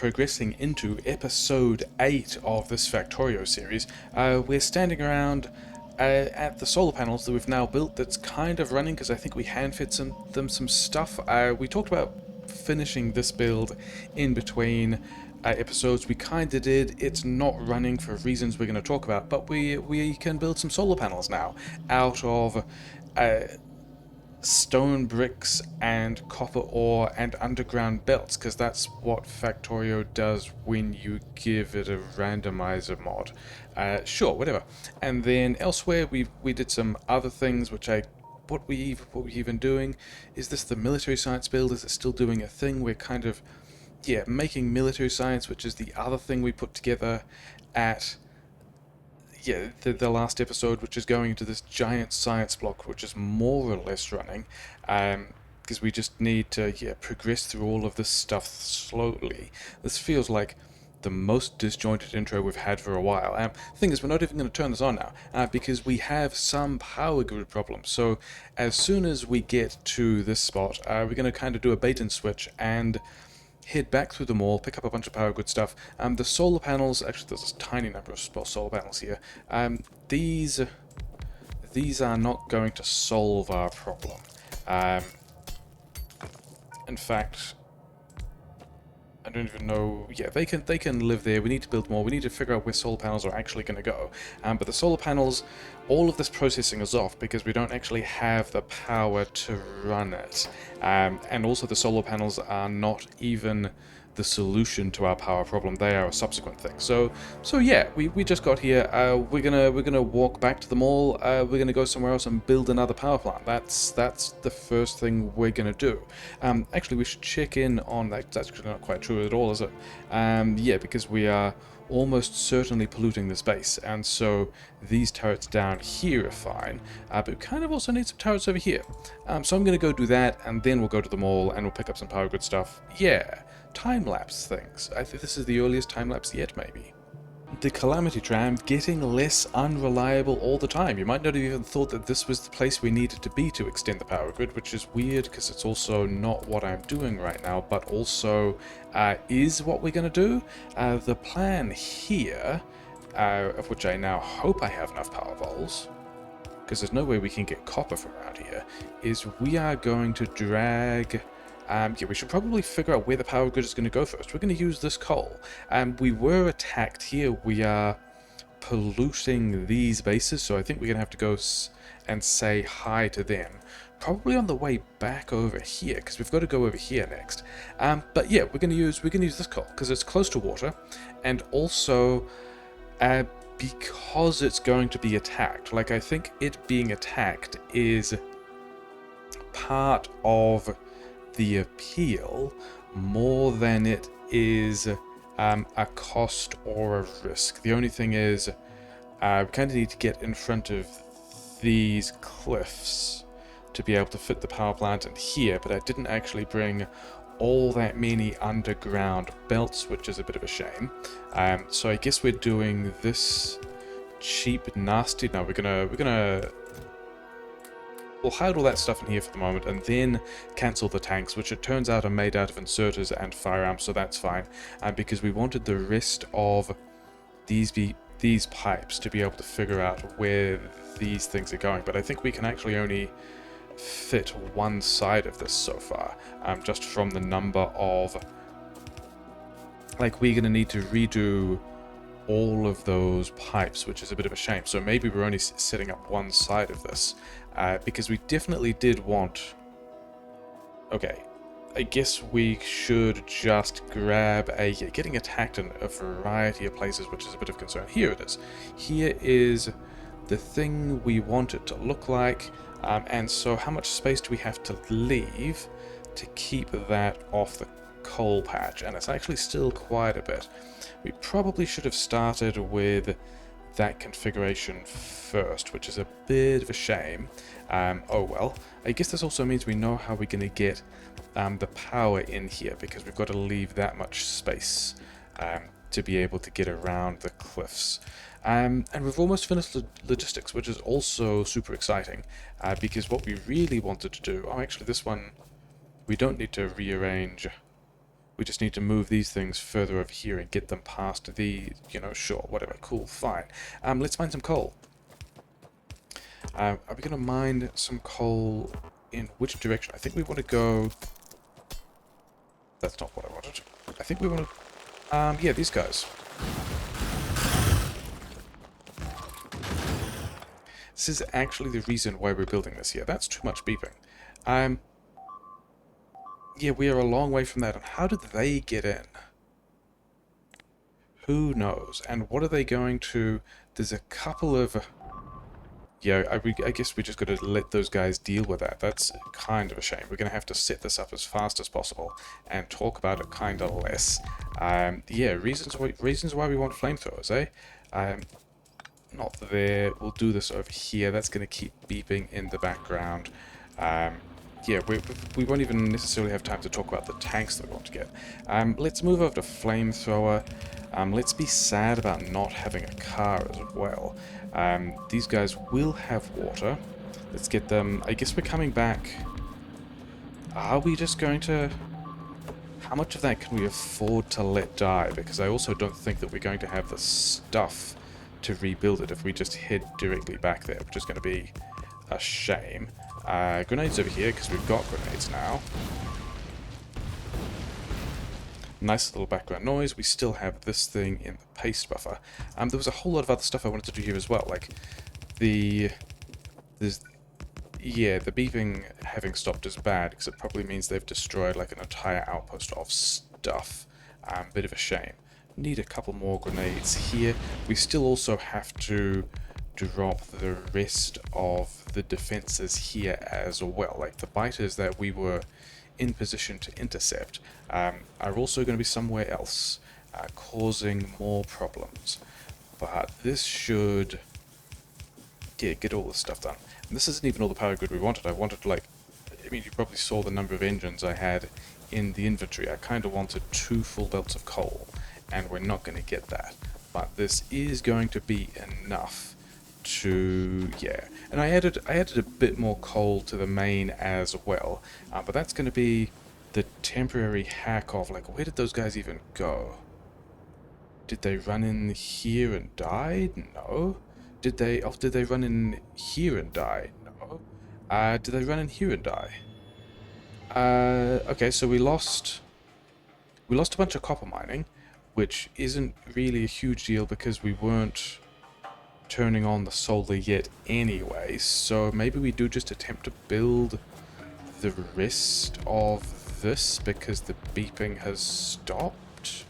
progressing into episode 8 of this Factorio series. We're standing around at the solar panels that we've now built that's kind of running because I think we hand-fit them some stuff. We talked about finishing this build in between episodes. We kind of did. It's not running for reasons we're going to talk about, but we can build some solar panels now out of stone bricks and copper ore and underground belts, because that's what Factorio does when you give it a randomizer mod. Sure, whatever. And then elsewhere we did some other things which what we even doing. Is this the military science build? Is it still doing a thing? We're kind of making military science, which is the other thing we put together at the last episode, which is going into this giant science block, which is more or less running, because we just need to progress through all of this stuff slowly. This feels like the most disjointed intro we've had for a while. The thing is, we're not even going to turn this on now, because we have some power grid problems. So as soon as we get to this spot, we're going to kind of do a bait and switch and head back through the mall, pick up a bunch of power grid stuff. The solar panels, actually there's a tiny number of solar panels here. These are not going to solve our problem. In fact, I don't even know. Yeah, they can live there. We need to build more. We need to figure out where solar panels are actually going to go. But the solar panels, all of this processing is off because we don't actually have the power to run it. And also the solar panels are not even the solution to our power problem. They are a subsequent thing. So yeah, we just got here. We're gonna walk back to the mall. We're gonna go somewhere else and build another power plant. That's the first thing we're gonna do. Actually, we should check in on that. That's actually not quite true at all, is it? Yeah, because we are almost certainly polluting the space, and so these turrets down here are fine, but we kind of also need some turrets over here. So I'm going to go do that, and then we'll go to the mall and we'll pick up some power grid stuff. Yeah, time-lapse things. I think this is the earliest time-lapse yet, maybe. The Calamity Tram getting less unreliable all the time. You might not have even thought that this was the place we needed to be to extend the power grid, which is weird because it's also not what I'm doing right now, but also is what we're going to do. The plan here, of which I now hope I have enough power voles, because there's no way we can get copper from around here, is we are going to drag... we should probably figure out where the power grid is going to go first. We're going to use this coal. We were attacked here. We are polluting these bases, so I think we're going to have to go and say hi to them. Probably on the way back over here, because we've got to go over here next. But yeah, we're going to use this coal because it's close to water, and also because it's going to be attacked. Like, I think it being attacked is part of the appeal more than it is a cost or a risk. The only thing is we kind of need to get in front of these cliffs to be able to fit the power plant in here, but I didn't actually bring all that many underground belts, which is a bit of a shame. So I guess we're doing this cheap, nasty... No, we'll hide all that stuff in here for the moment, and then cancel the tanks, which it turns out are made out of inserters and firearms, so that's fine. Because we wanted the rest of these pipes to be able to figure out where these things are going. But I think we can actually only fit one side of this so far, just from the number of... Like, we're going to need to redo all of those pipes, which is a bit of a shame. So maybe we're only setting up one side of this, because we definitely did want... Okay, I guess we should just grab getting attacked in a variety of places, which is a bit of concern. Here it is. Here is the thing we want it to look like, and so how much space do we have to leave to keep that off the coal patch? And it's actually still quite a bit. We probably should have started with that configuration first, which is a bit of a shame. Oh well. I guess this also means we know how we're going to get the power in here, because we've got to leave that much space to be able to get around the cliffs. And we've almost finished logistics, which is also super exciting, because what we really wanted to do... Oh, actually, this one we don't need to rearrange We just need to move these things further over here and get them past the, you know, sure, whatever, cool, fine. Let's mine some coal. Are we going to mine some coal in which direction? I think we want to go... That's not what I wanted. I think we want to... yeah, these guys. This is actually the reason why we're building this here. That's too much beeping. Yeah, we are a long way from that. And how did they get in? Who knows? And what are they going to... There's a couple of... Yeah, I guess we just got to let those guys deal with that. That's kind of a shame. We're going to have to set this up as fast as possible and talk about it kind of less. Yeah, reasons why we want flamethrowers, eh? Not there. We'll do this over here. That's going to keep beeping in the background. Yeah, we won't even necessarily have time to talk about the tanks that we want to get. Let's move over to flamethrower. Let's be sad about not having a car as well. These guys will have water. Let's get them... I guess we're coming back. Are we just going to... How much of that can we afford to let die? Because I also don't think that we're going to have the stuff to rebuild it if we just head directly back there, which is going to be a shame. Grenades over here, because we've got grenades now. Nice little background noise. We still have this thing in the paste buffer. There was a whole lot of other stuff I wanted to do here as well, like the beeping having stopped is bad because it probably means they've destroyed like an entire outpost of stuff. Bit of a shame. Need a couple more grenades here. We still also have to drop the rest of the defenses here as well. Like the biters that we were in position to intercept are also going to be somewhere else, causing more problems. But this should get all this stuff done. And this isn't even all the power grid we wanted. I wanted, like, I mean, you probably saw the number of engines I had in the inventory. I kind of wanted 2 full belts of coal, and we're not going to get that. But this is going to be enough to, yeah. And I added a bit more coal to the main as well, but that's going to be the temporary hack of, like, where did those guys even go? Did they run in here and die? No. Did they run in here and die? No. Did they run in here and die? Okay, so we lost a bunch of copper mining, which isn't really a huge deal because we weren't turning on the solar yet anyway, so maybe we do just attempt to build the rest of this because the beeping has stopped.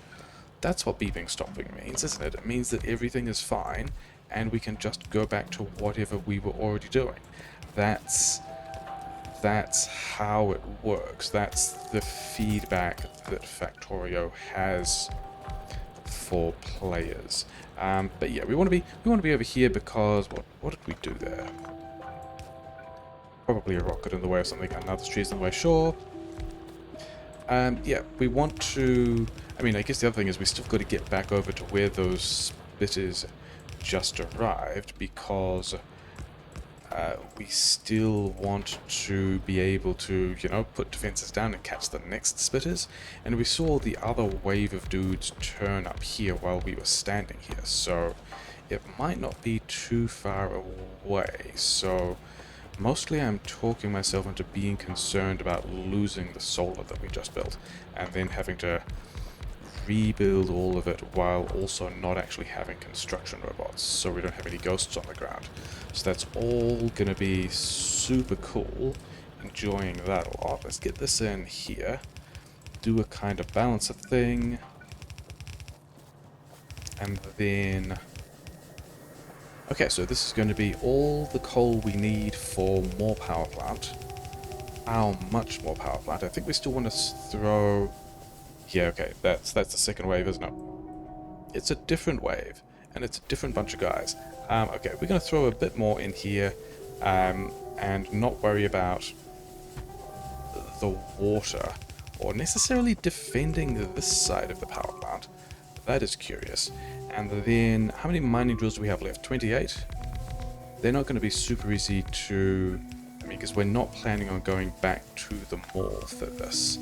That's what beeping stopping means, isn't it? It means that everything is fine and we can just go back to whatever we were already doing. That's how it works. That's the feedback that Factorio has for players. But yeah, we want to be over here because what did we do there? Probably a rocket in the way or something. Another tree's in the way, sure. Yeah, we want to... I mean, I guess the other thing is we still got to get back over to where those spitters just arrived because we still want to be able to, you know, put defenses down and catch the next spitters. And we saw the other wave of dudes turn up here while we were standing here, so it might not be too far away. So mostly I'm talking myself into being concerned about losing the solar that we just built and then having to rebuild all of it while also not actually having construction robots, so we don't have any ghosts on the ground. So that's all gonna be super cool. Enjoying that a lot. Let's get this in here. Do a kind of balancer thing. And then... Okay, so this is going to be all the coal we need for more power plant. How much more power plant? I think we still want to throw... Yeah, okay, that's the second wave, isn't it? It's a different wave, and it's a different bunch of guys. Okay, we're going to throw a bit more in here, and not worry about the water, or necessarily defending this side of the power plant. That is curious. And then, how many mining drills do we have left? 28? They're not going to be super easy to... I mean, because we're not planning on going back to the mall for this.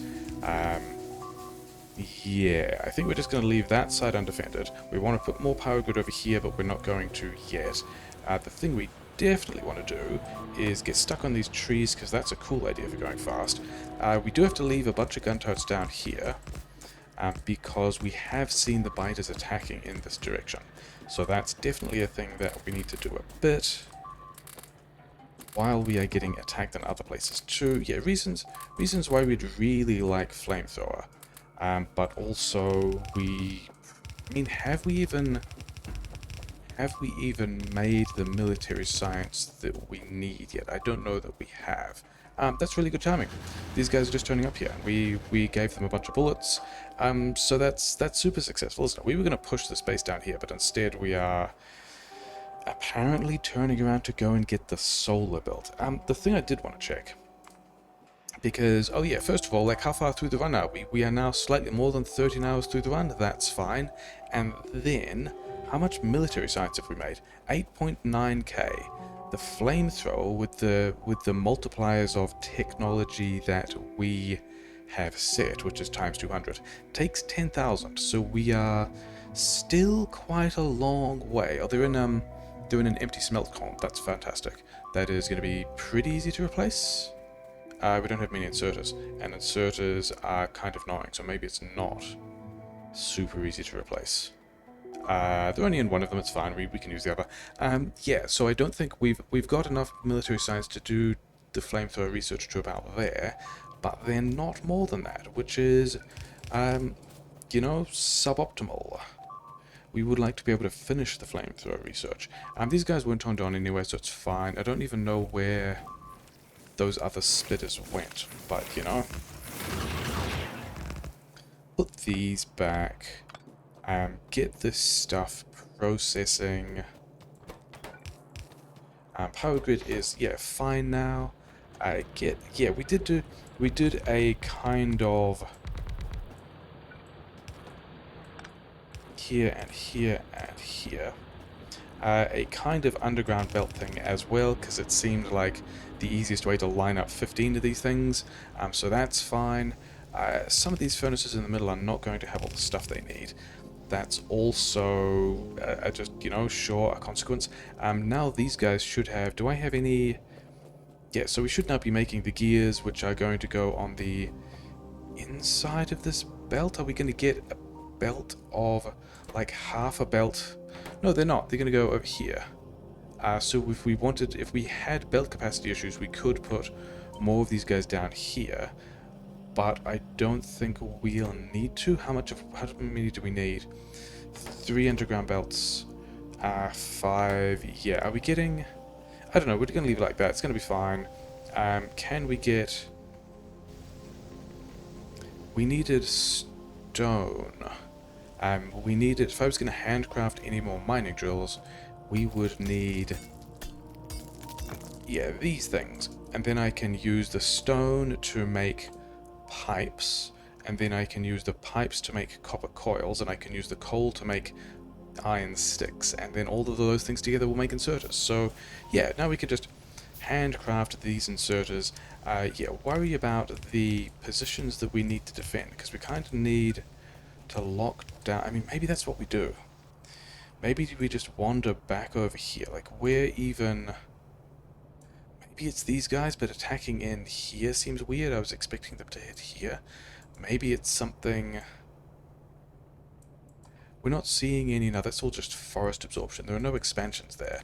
Yeah, I think we're just going to leave that side undefended. We want to put more power grid over here, but we're not going to yet. The thing we definitely want to do is get stuck on these trees, because that's a cool idea for going fast. We do have to leave a bunch of gun turrets down here, because we have seen the biters attacking in this direction. So that's definitely a thing that we need to do a bit while we are getting attacked in other places too. Yeah, reasons why we'd really like flamethrower. But also I mean, have we even made the military science that we need yet? I don't know that we have. That's really good timing. These guys are just turning up here. We gave them a bunch of bullets. So that's super successful, isn't it? We were going to push the space down here, but instead we are apparently turning around to go and get the solar built. The thing I did want to check, because, oh yeah, first of all, like, how far through the run are we? We are now slightly more than 13 hours through the run, that's fine. And then, how much military science have we made? 8.9k. The flamethrower with the multipliers of technology that we have set, which is times 200, takes 10,000, so we are still quite a long way. Oh, they're in an empty smelt column, that's fantastic. That is going to be pretty easy to replace. We don't have many inserters, and inserters are kind of annoying, so maybe it's not super easy to replace. They're only in one of them, it's fine, we can use the other. Yeah, so I don't think we've got enough military science to do the flamethrower research to about there, but they're not more than that, which is, you know, suboptimal. We would like to be able to finish the flamethrower research. These guys weren't turned on anyway, so it's fine. I don't even know where those other splitters went, but, you know. Put these back. Get this stuff processing. Power grid is, yeah, fine now. Yeah, we did a kind of here and here and here. A kind of underground belt thing as well, because it seemed like the easiest way to line up 15 of these things, so that's fine. Some of these furnaces in the middle are not going to have all the stuff they need. That's also just, you know, sure, a consequence. Now these guys should have... Do I have any... Yeah, so we should now be making the gears, which are going to go on the inside of this belt. Are we going to get a belt of, like, half a belt? No, they're not. They're going to go over here. So if we had belt capacity issues, we could put more of these guys down here. But I don't think we'll need to. How many do we need? 3 underground belts. 5. Yeah, are we getting... I don't know, we're going to leave it like that. It's going to be fine. Can we get... We needed stone. We needed... If I was going to handcraft any more mining drills, we would need... Yeah, these things. And then I can use the stone to make pipes, and then I can use the pipes to make copper coils, and I can use the coal to make iron sticks, and then all of those things together will make inserters. So yeah, now we can just handcraft these inserters. Yeah, worry about the positions that we need to defend, because we kind of need to lock down... I mean, maybe that's what we do. Maybe we just wander back over here, like we're even... Maybe it's these guys, but attacking in here seems weird. I was expecting them to hit here. Maybe it's something... We're not seeing any... No, that's all just forest absorption. There are no expansions there.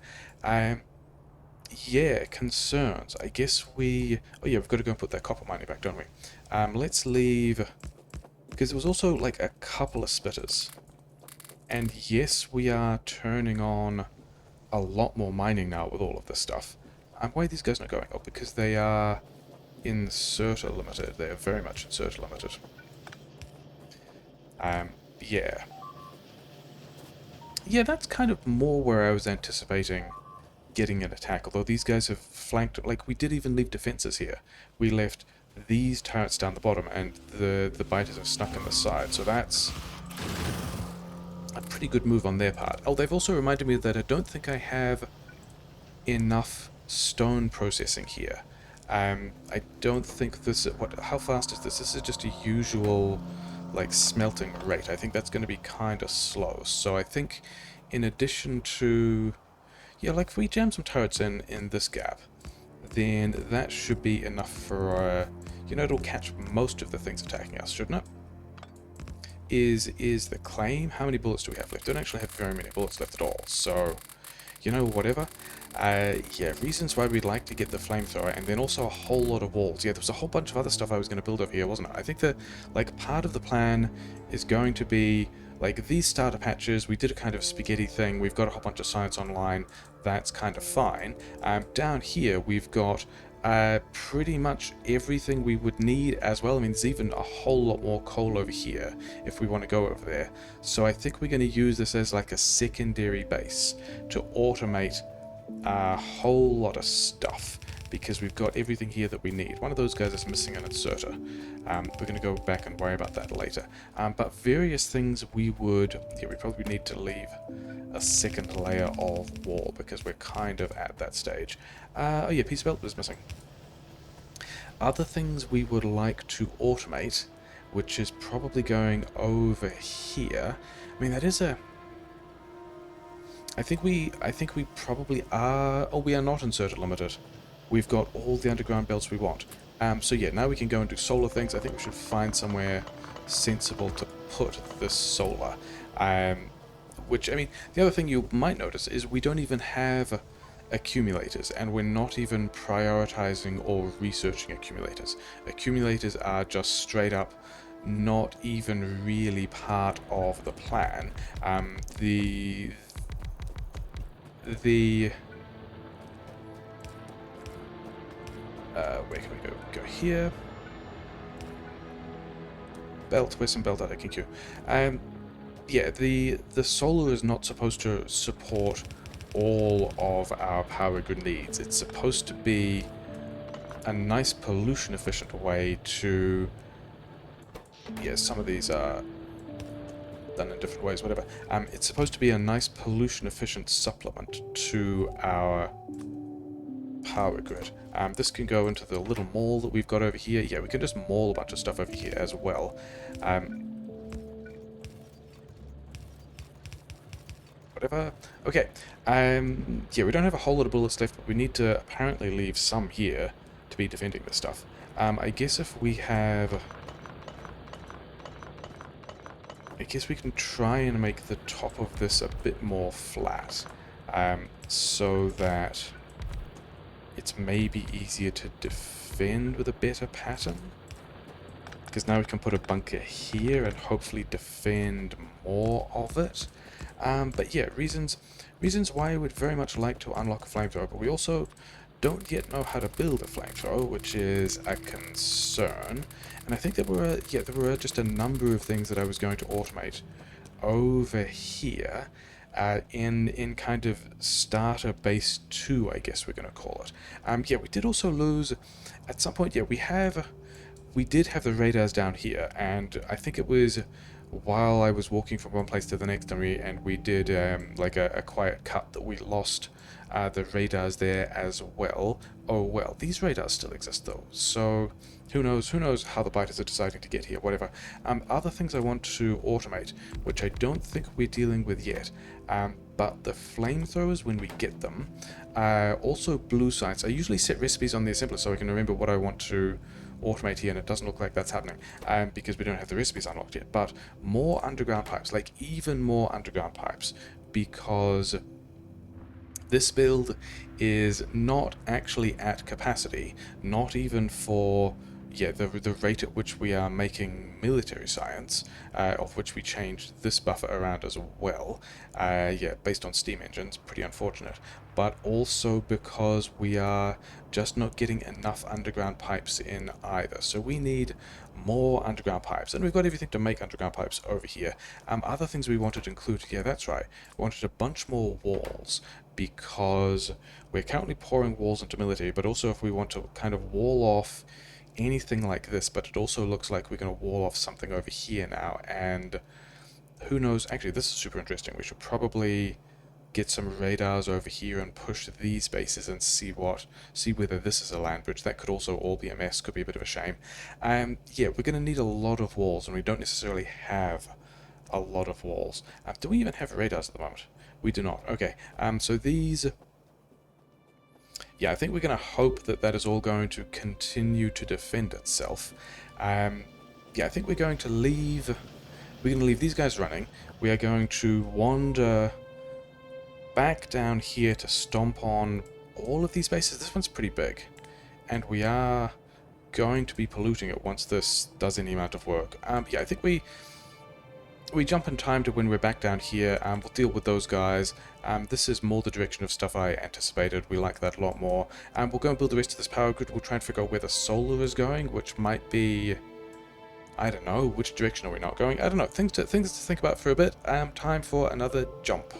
Yeah, concerns. I guess we... Oh yeah, we've got to go and put that copper mining back, don't we? Let's leave... Because there was also, like, a couple of splitters. And yes, we are turning on a lot more mining now with all of this stuff. Why are these guys not going? Oh, because they are inserter limited. They are very much inserter limited. Yeah. Yeah, that's kind of more where I was anticipating getting an attack, although these guys have flanked... Like, we did even leave defenses here. We left these turrets down the bottom, and the biters are stuck in the side, so that's a pretty good move on their part. Oh, they've also reminded me that I don't think I have enough stone processing here. I don't think this... How fast is this? This is just a usual like smelting rate. I think that's going to be kind of slow. So I think in addition to, yeah, like if we jam some turrets in this gap, then that should be enough for, you know, it'll catch most of the things attacking us, shouldn't it? Is the claim. How many bullets do we have left? Don't actually have very many bullets left at all, so, you know, whatever. Yeah, reasons why we'd like to get the flamethrower, and then also a whole lot of walls. Yeah, there was a whole bunch of other stuff I was going to build over here, wasn't it? I think that, like, part of the plan is going to be, like, these starter patches. We did a kind of spaghetti thing. We've got a whole bunch of science online. That's kind of fine. Down here, we've got pretty much everything we would need as well. I mean, there's even a whole lot more coal over here if we want to go over there. So I think we're going to use this as like a secondary base to automate a whole lot of stuff, because we've got everything here that we need. One of those guys is missing an inserter. We're going to go back and worry about that later. But various things we would, yeah, we probably need to leave a second layer of wall because we're kind of at that stage. Oh yeah, piece of belt was missing. Other things we would like to automate, which is probably going over here. I mean, that is a... I think we probably are... Oh, we are not inserted limited. We've got all the underground belts we want. So yeah, now we can go and do solar things. I think we should find somewhere sensible to put this solar. Which, I mean, the other thing you might notice is we don't even have accumulators, and we're not even prioritizing or researching accumulators. Accumulators are just straight up not even really part of the plan. Where can we go? Go here. Belt, where's some belt out of QQ? Yeah, the solar is not supposed to support all of our power grid needs. It's supposed to be a nice pollution efficient way to... Yeah, some of these are done in different ways, whatever. It's supposed to be a nice pollution efficient supplement to our power grid. This can go into the little mall that we've got over here. Yeah, we can just mall a bunch of stuff over here as well. Whatever. Okay. Yeah, we don't have a whole lot of bullets left, but we need to apparently leave some here to be defending this stuff. I guess if we have... I guess we can try and make the top of this a bit more flat, so that it's maybe easier to defend with a better pattern. Because now we can put a bunker here and hopefully defend more of it. But yeah, reasons why I would very much like to unlock a flamethrower, but we also don't yet know how to build a flamethrower, which is a concern. And I think there were just a number of things that I was going to automate over here in kind of starter base 2, I guess we're going to call it. Yeah, we did also lose at some point. Yeah, we did have the radars down here, and I think it was while I was walking from one place to the next, and we did like a quiet cut that we lost the radars there as well. Oh well, these radars still exist though, so who knows how the biters are deciding to get here, whatever. Other things I want to automate, which I don't think we're dealing with yet, but the flamethrowers when we get them, also blue sites. I usually set recipes on the assembler so I can remember what I want to automate here, and it doesn't look like that's happening because we don't have the recipes unlocked yet. But more underground pipes, like even more underground pipes, because this build is not actually at capacity, not even for the rate at which we are making military science, of which we changed this buffer around as well, based on steam engines, pretty unfortunate, but also because we are just not getting enough underground pipes in either. So we need more underground pipes, and we've got everything to make underground pipes over here. Other things we wanted to include, yeah, that's right, we wanted a bunch more walls, because we're currently pouring walls into military, but also if we want to kind of wall off anything like this, but it also looks like we're going to wall off something over here now, and who knows, actually this is super interesting. We should probably get some radars over here and push these bases and see whether this is a land bridge. That could also all be a mess, could be a bit of a shame. Yeah, we're going to need a lot of walls, and we don't necessarily have a lot of walls. Do we even have radars at the moment? We do not. Okay, so these... Yeah, I think we're going to hope that that is all going to continue to defend itself. Yeah, I think we're going to leave... We're going to leave these guys running. We are going to wander back down here to stomp on all of these bases. This one's pretty big. And we are going to be polluting it once this does any amount of work. Yeah, I think we jump in time to when we're back down here. We'll deal with those guys. This is more the direction of stuff I anticipated. We like that a lot more. We'll go and build the rest of this power grid. We'll try and figure out where the solar is going, which might be... I don't know. Which direction are we not going? I don't know. Things to think about for a bit. Time for another jump.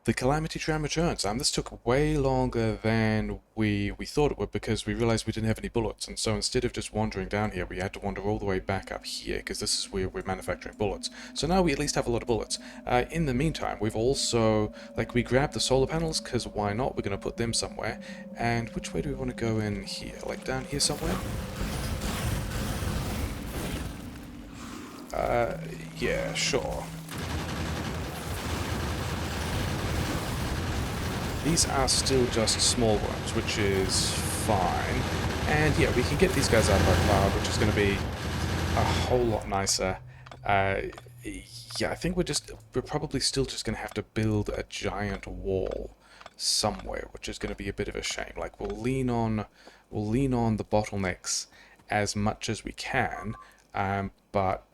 The Calamity Tram returns. This took way longer than we thought it would, because we realized we didn't have any bullets, and so instead of just wandering down here, we had to wander all the way back up here, because this is where we're manufacturing bullets. So now we at least have a lot of bullets. In the meantime, we've also, like, we grabbed the solar panels, because why not? We're going to put them somewhere. And which way do we want to go in here? Like down here somewhere? Yeah, sure. These are still just small worms, which is fine. And yeah, we can get these guys out of our cloud, which is going to be a whole lot nicer. Yeah, I think we're probably still just going to have to build a giant wall somewhere, which is going to be a bit of a shame. Like, we'll lean on the bottlenecks as much as we can, but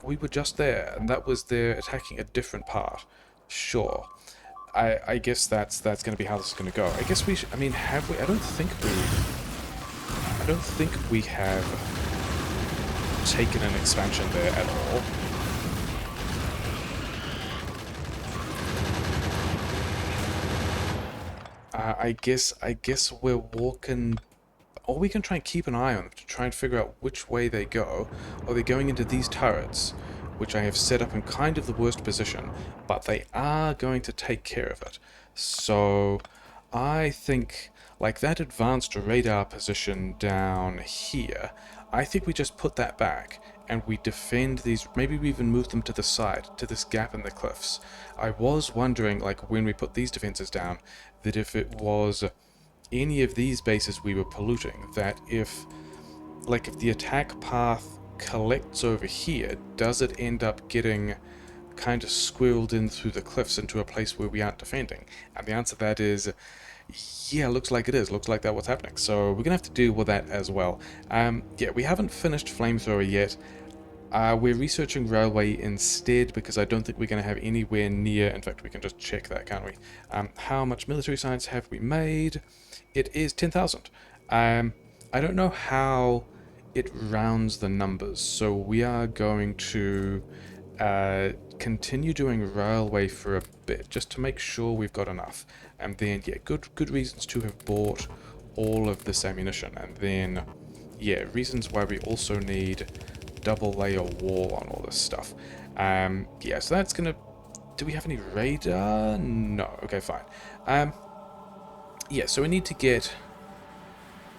we were just there, and that was there attacking a different part. Sure. I guess that's going to be how this is going to go. I guess we should... I mean, have we... I don't think we have taken an expansion there at all. I guess we're walking... Or we can try and keep an eye on them to try and figure out which way they go. Are they going into these turrets, which I have set up in kind of the worst position, but they are going to take care of it. So I think, like that advanced radar position down here, I think we just put that back and we defend these. Maybe we even move them to the side, to this gap in the cliffs. I was wondering, like, when we put these defenses down, that if it was any of these bases we were polluting, that if the attack path collects over here, does it end up getting kind of squirreled in through the cliffs into a place where we aren't defending? And the answer to that is, yeah, looks like it is. Looks like that's what's happening. So we're going to have to deal with that as well. Yeah, we haven't finished Flamethrower yet. We're researching Railway instead, because I don't think we're going to have anywhere near... In fact, we can just check that, can't we? How much military science have we made? It is 10,000. I don't know how it rounds the numbers, so we are going to continue doing Railway for a bit, just to make sure we've got enough. And then, yeah, good reasons to have bought all of this ammunition. And then, yeah, reasons why we also need double layer wall on all this stuff. Yeah, so that's gonna... Do we have any radar? No. Okay, fine. Yeah, so we need to get...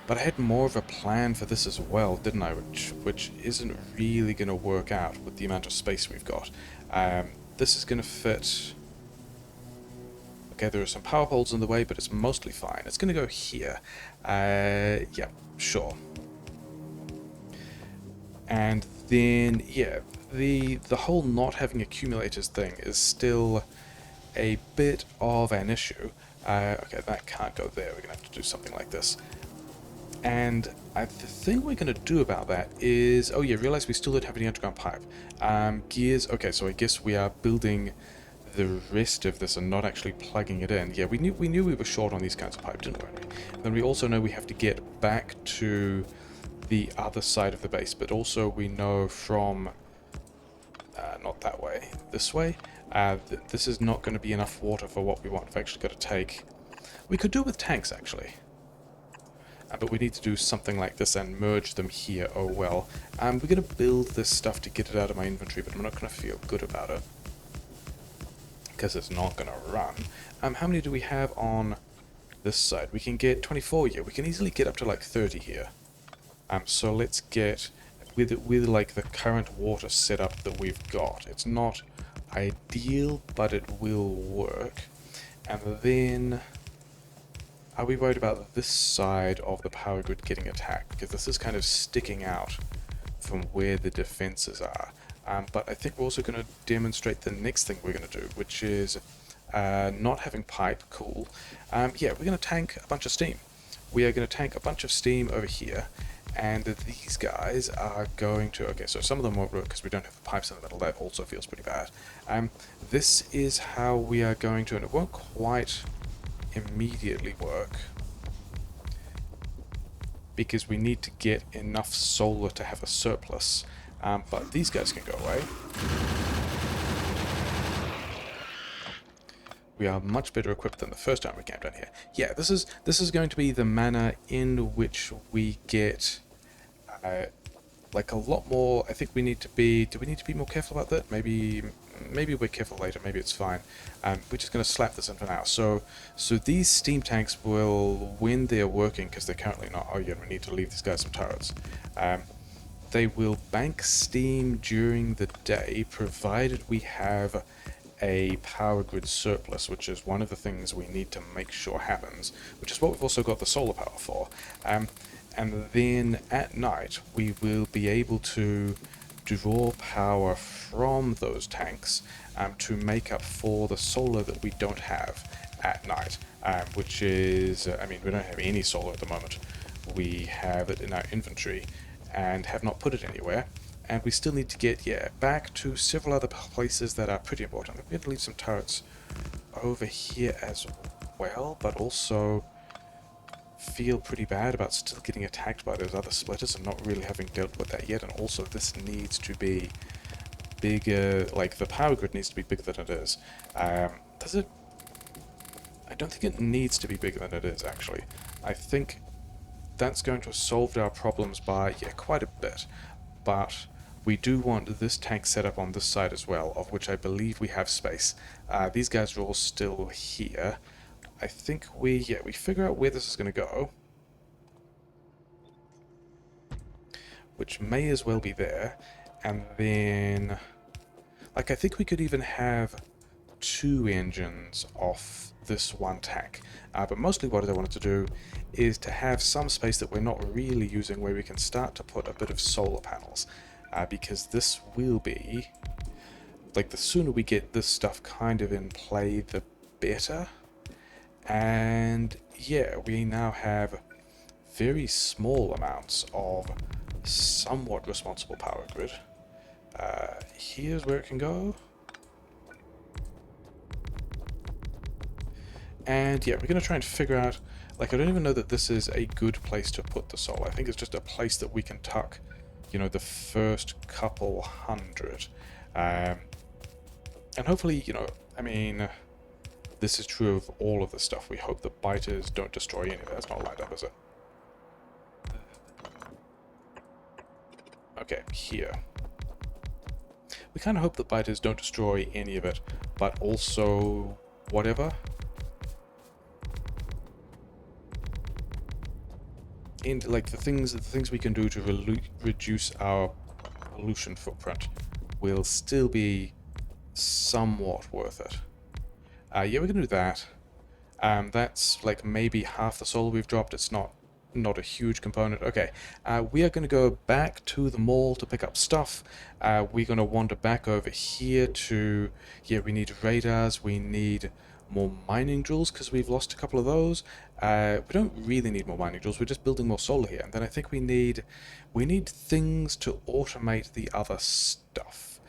But I had more of a plan for this as well, didn't I? Which isn't really going to work out with the amount of space we've got. This is going to fit... Okay, there are some power poles in the way, but it's mostly fine. It's going to go here. Yeah, sure. And then, yeah, the whole not having accumulators thing is still a bit of an issue. Okay, that can't go there. We're going to have to do something like this. And the thing we're going to do about that is... Oh yeah, realize we still don't have any underground pipe. Gears... Okay, so I guess we are building the rest of this and not actually plugging it in. Yeah, we knew we were short on these kinds of pipe, didn't we? And then we also know we have to get back to the other side of the base, but also we know from... not that way, this way. This is not going to be enough water for what we want. We've actually got to take... We could do it with tanks, actually. But we need to do something like this and merge them here. Oh well. We're going to build this stuff to get it out of my inventory, but I'm not going to feel good about it. because it's not going to run. How many do we have on this side? We can get 24 here. We can easily get up to like 30 here. So let's get with like the current water setup that we've got. It's not ideal, but it will work. And then, are we worried about this side of the power grid getting attacked? Because this is kind of sticking out from where the defenses are. But I think we're also going to demonstrate the next thing we're going to do, which is not having pipe. Cool. Yeah, we're going to tank a bunch of steam. We are going to tank a bunch of steam over here, and these guys are going to... Okay, so some of them won't work because we don't have the pipes in the middle. That also feels pretty bad. This is how we are going to... And it won't quite immediately work, because we need to get enough solar to have a surplus. But these guys can go away. We are much better equipped than the first time we came down here. Yeah, this is going to be the manner in which we get like a lot more. I think we need to be... Do we need to be more careful about that? Maybe we're careful later. Maybe it's fine. We're just going to slap this in for now. So these steam tanks will, when they're working, because they're currently not. Oh yeah, we need to leave these guys some turrets. They will bank steam during the day, provided we have a power grid surplus, which is one of the things we need to make sure happens, which is what we've also got the solar power for. And then at night we will be able to draw power from those tanks to make up for the solar that we don't have at night, which is, I mean, we don't have any solar at the moment. We have it in our inventory and have not put it anywhere. And we still need to get, yeah, back to several other places that are pretty important. We're going to leave some turrets over here as well, but also feel pretty bad about still getting attacked by those other splitters and not really having dealt with that yet. And also this needs to be bigger, like the power grid needs to be bigger than it is. Does it? I don't think it needs to be bigger than it is, actually. I think that's going to have solved our problems by, yeah, quite a bit. But we do want this tank set up on this side as well, of which I believe we have space. These guys are all still here. I think we figure out where this is going to go, which may as well be there. And then, like, I think we could even have 2 engines off this one tank. But mostly what I wanted to do is to have some space that we're not really using where we can start to put a bit of solar panels. Because this will be, like, the sooner we get this stuff kind of in play, the better. And yeah, we now have very small amounts of somewhat responsible power grid. Here's where it can go. And yeah, we're going to try and figure out, like, I don't even know that this is a good place to put the solar. I think it's just a place that we can tuck, you know, the first couple hundred. And hopefully, you know, I mean, this is true of all of the stuff. We hope that biters don't destroy any of that. That's not lined up, is it? Okay, here. We kind of hope that biters don't destroy any of it, but also whatever. And like the things we can do to reduce our pollution footprint will still be somewhat worth it. Yeah, we're gonna do that. That's like maybe half the solar we've dropped. It's not a huge component. Okay, we are gonna go back to the mall to pick up stuff. We're gonna wander back over here to, yeah, we need radars. We need more mining drills because we've lost a couple of those. We don't really need more mining drills. We're just building more solar here. And then I think we need things to automate the other stuff.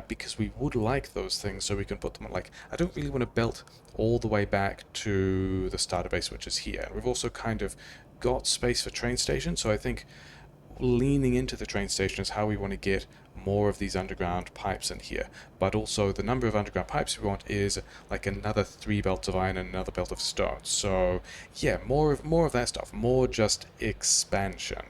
Because we would like those things so we can put them on, like, I don't really want to belt all the way back to the starter base, which is here. And we've also kind of got space for train stations, so I think leaning into the train station is how we want to get more of these underground pipes in here. But also the number of underground pipes we want is like another 3 belts of iron and another belt of stone. So yeah, more of that stuff, more just expansion.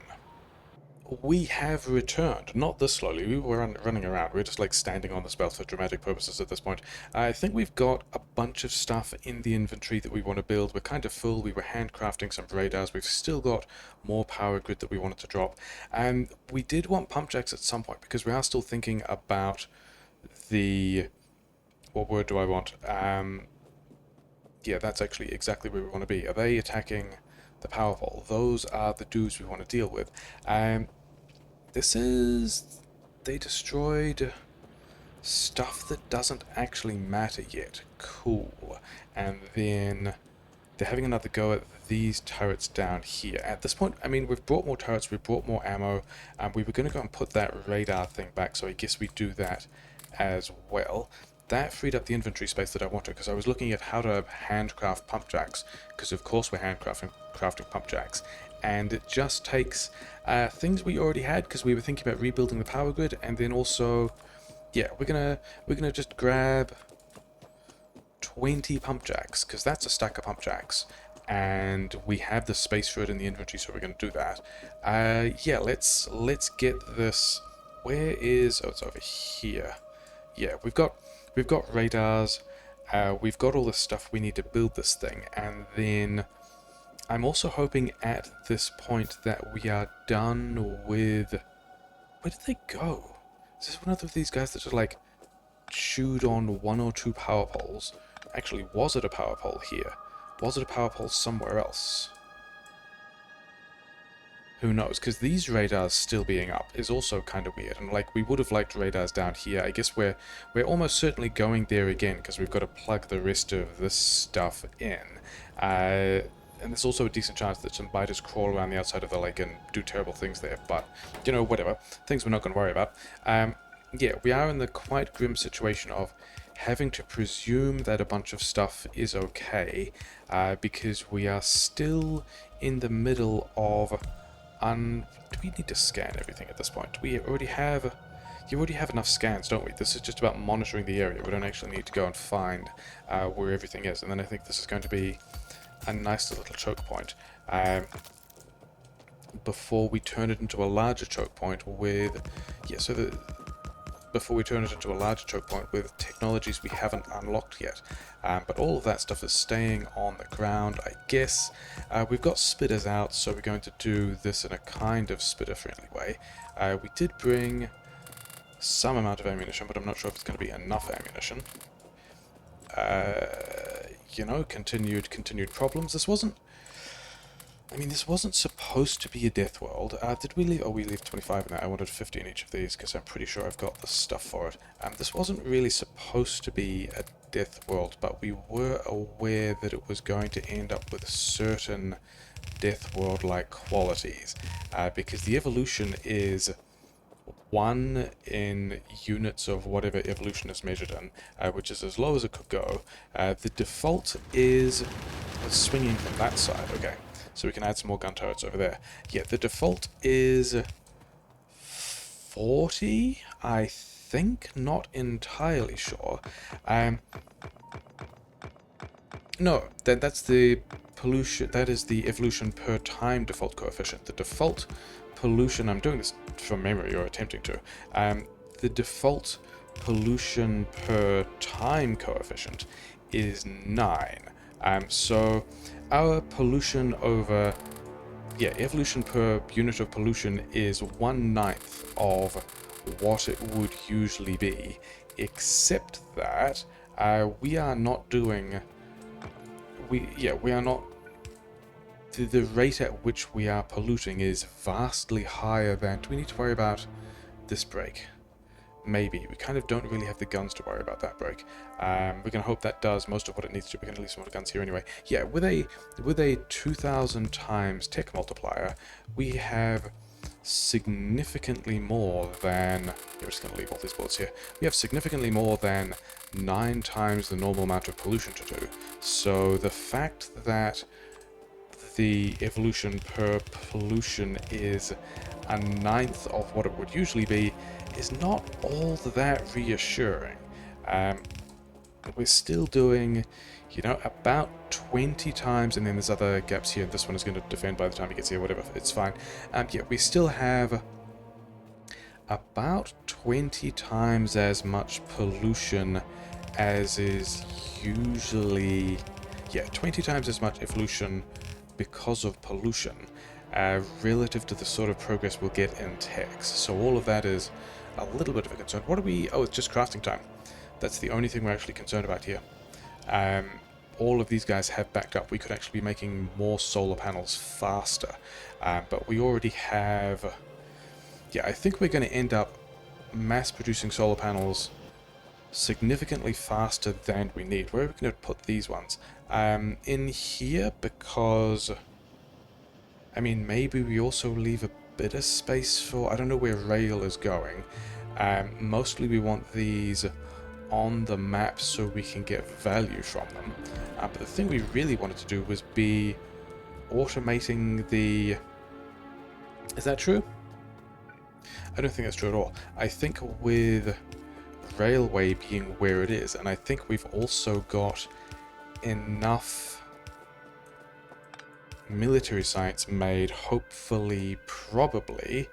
we have returned. Not this slowly. We were running around. We are just like standing on this belt for dramatic purposes at this point. I think we've got a bunch of stuff in the inventory that we want to build. We're kind of full. We were handcrafting some radars. We've still got more power grid that we wanted to drop. And we did want pump jacks at some point because we are still thinking about the... What word do I want? Yeah, that's actually exactly where we want to be. Are they attacking the power pole? Those are the dudes we want to deal with. This is... They destroyed stuff that doesn't actually matter yet. Cool. And then they're having another go at these turrets down here. At this point, I mean, we've brought more turrets, we've brought more ammo, and we were going to go and put that radar thing back, so I guess we do that as well. That freed up the inventory space that I wanted, because I was looking at how to handcraft pump jacks, because of course we're crafting pump jacks, and it just takes things we already had, because we were thinking about rebuilding the power grid, and then also, yeah, we're gonna just grab 20 pump jacks, because that's a stack of pump jacks, and we have the space for it in the inventory, so we're going to do that. Yeah, let's get this. Where is... Oh, it's over here. Yeah, we've got radars, we've got all the stuff we need to build this thing, and then I'm also hoping at this point that we are done with... Where did they go? Is this one of these guys that just like chewed on one or two power poles? Actually, was it a power pole here? Was it a power pole somewhere else? Who knows? Because these radars still being up is also kind of weird. And like, we would have liked radars down here. I guess we're almost certainly going there again, because we've got to plug the rest of this stuff in. And there's also a decent chance that some biters crawl around the outside of the lake and do terrible things there. But, you know, whatever. Things we're not going to worry about. Yeah, we are in the quite grim situation of having to presume that a bunch of stuff is okay, because we are still in the middle of... do we need to scan everything at this point? You already have enough scans, don't we? This is just about monitoring the area. We don't actually need to go and find where everything is. And then I think this is going to be a nice little choke point. Before we turn it into a larger choke point with... Yeah, so before we turn it into a larger choke point with technologies we haven't unlocked yet. But all of that stuff is staying on the ground, I guess. We've got spitters out, so we're going to do this in a kind of spitter-friendly way. We did bring some amount of ammunition, but I'm not sure if it's going to be enough ammunition. You know, continued problems. This wasn't... I mean, this wasn't supposed to be a death world. Did we leave... Oh, we leave 25 in there. I wanted 50 in each of these, because I'm pretty sure I've got the stuff for it. This wasn't really supposed to be a death world, but we were aware that it was going to end up with certain death world-like qualities, because the evolution is 1 in units of whatever evolution is measured in, which is as low as it could go. The default is swinging from that side. Okay. So we can add some more gun turrets over there. Yeah, the default is 40, I think. Not entirely sure. No, that's the pollution. That is the evolution per time default coefficient. The default pollution. I'm doing this from memory, or attempting to. The default pollution per time coefficient is 9. So our pollution over, yeah, evolution per unit of pollution is 1/9 of what it would usually be, except that we are not doing, we are not, the rate at which we are polluting is vastly higher than, do we need to worry about this break? Maybe. We kind of don't really have the guns to worry about that break. We can hope that does most of what it needs to. We can leave some more guns here anyway. Yeah, with a 2,000 times tech multiplier, we have significantly more than... We're just going to leave all these bullets here. We have significantly more than 9 times the normal amount of pollution to do. So the fact that the evolution per pollution is 1/9 of what it would usually be is not all that reassuring. We're still doing, you know, about 20 times, and then there's other gaps here. This one is going to defend by the time he gets here, whatever, it's fine. Yeah, we still have about 20 times as much pollution as is usually... Yeah, 20 times as much evolution because of pollution, relative to the sort of progress we'll get in text. So all of that is a little bit of a concern. What are we... Oh, it's just crafting time. That's the only thing we're actually concerned about here. All of these guys have backed up. We could actually be making more solar panels faster. But we already have... Yeah, I think we're going to end up mass-producing solar panels significantly faster than we need. Where are we going to put these ones? In here, because... I mean, maybe we also leave a bit of space for... I don't know where rail is going. Mostly we want these on the map so we can get value from them. But the thing we really wanted to do was be automating the... Is that true? I don't think that's true at all. I think with railway being where it is, and I think we've also got enough military sites made, hopefully, probably,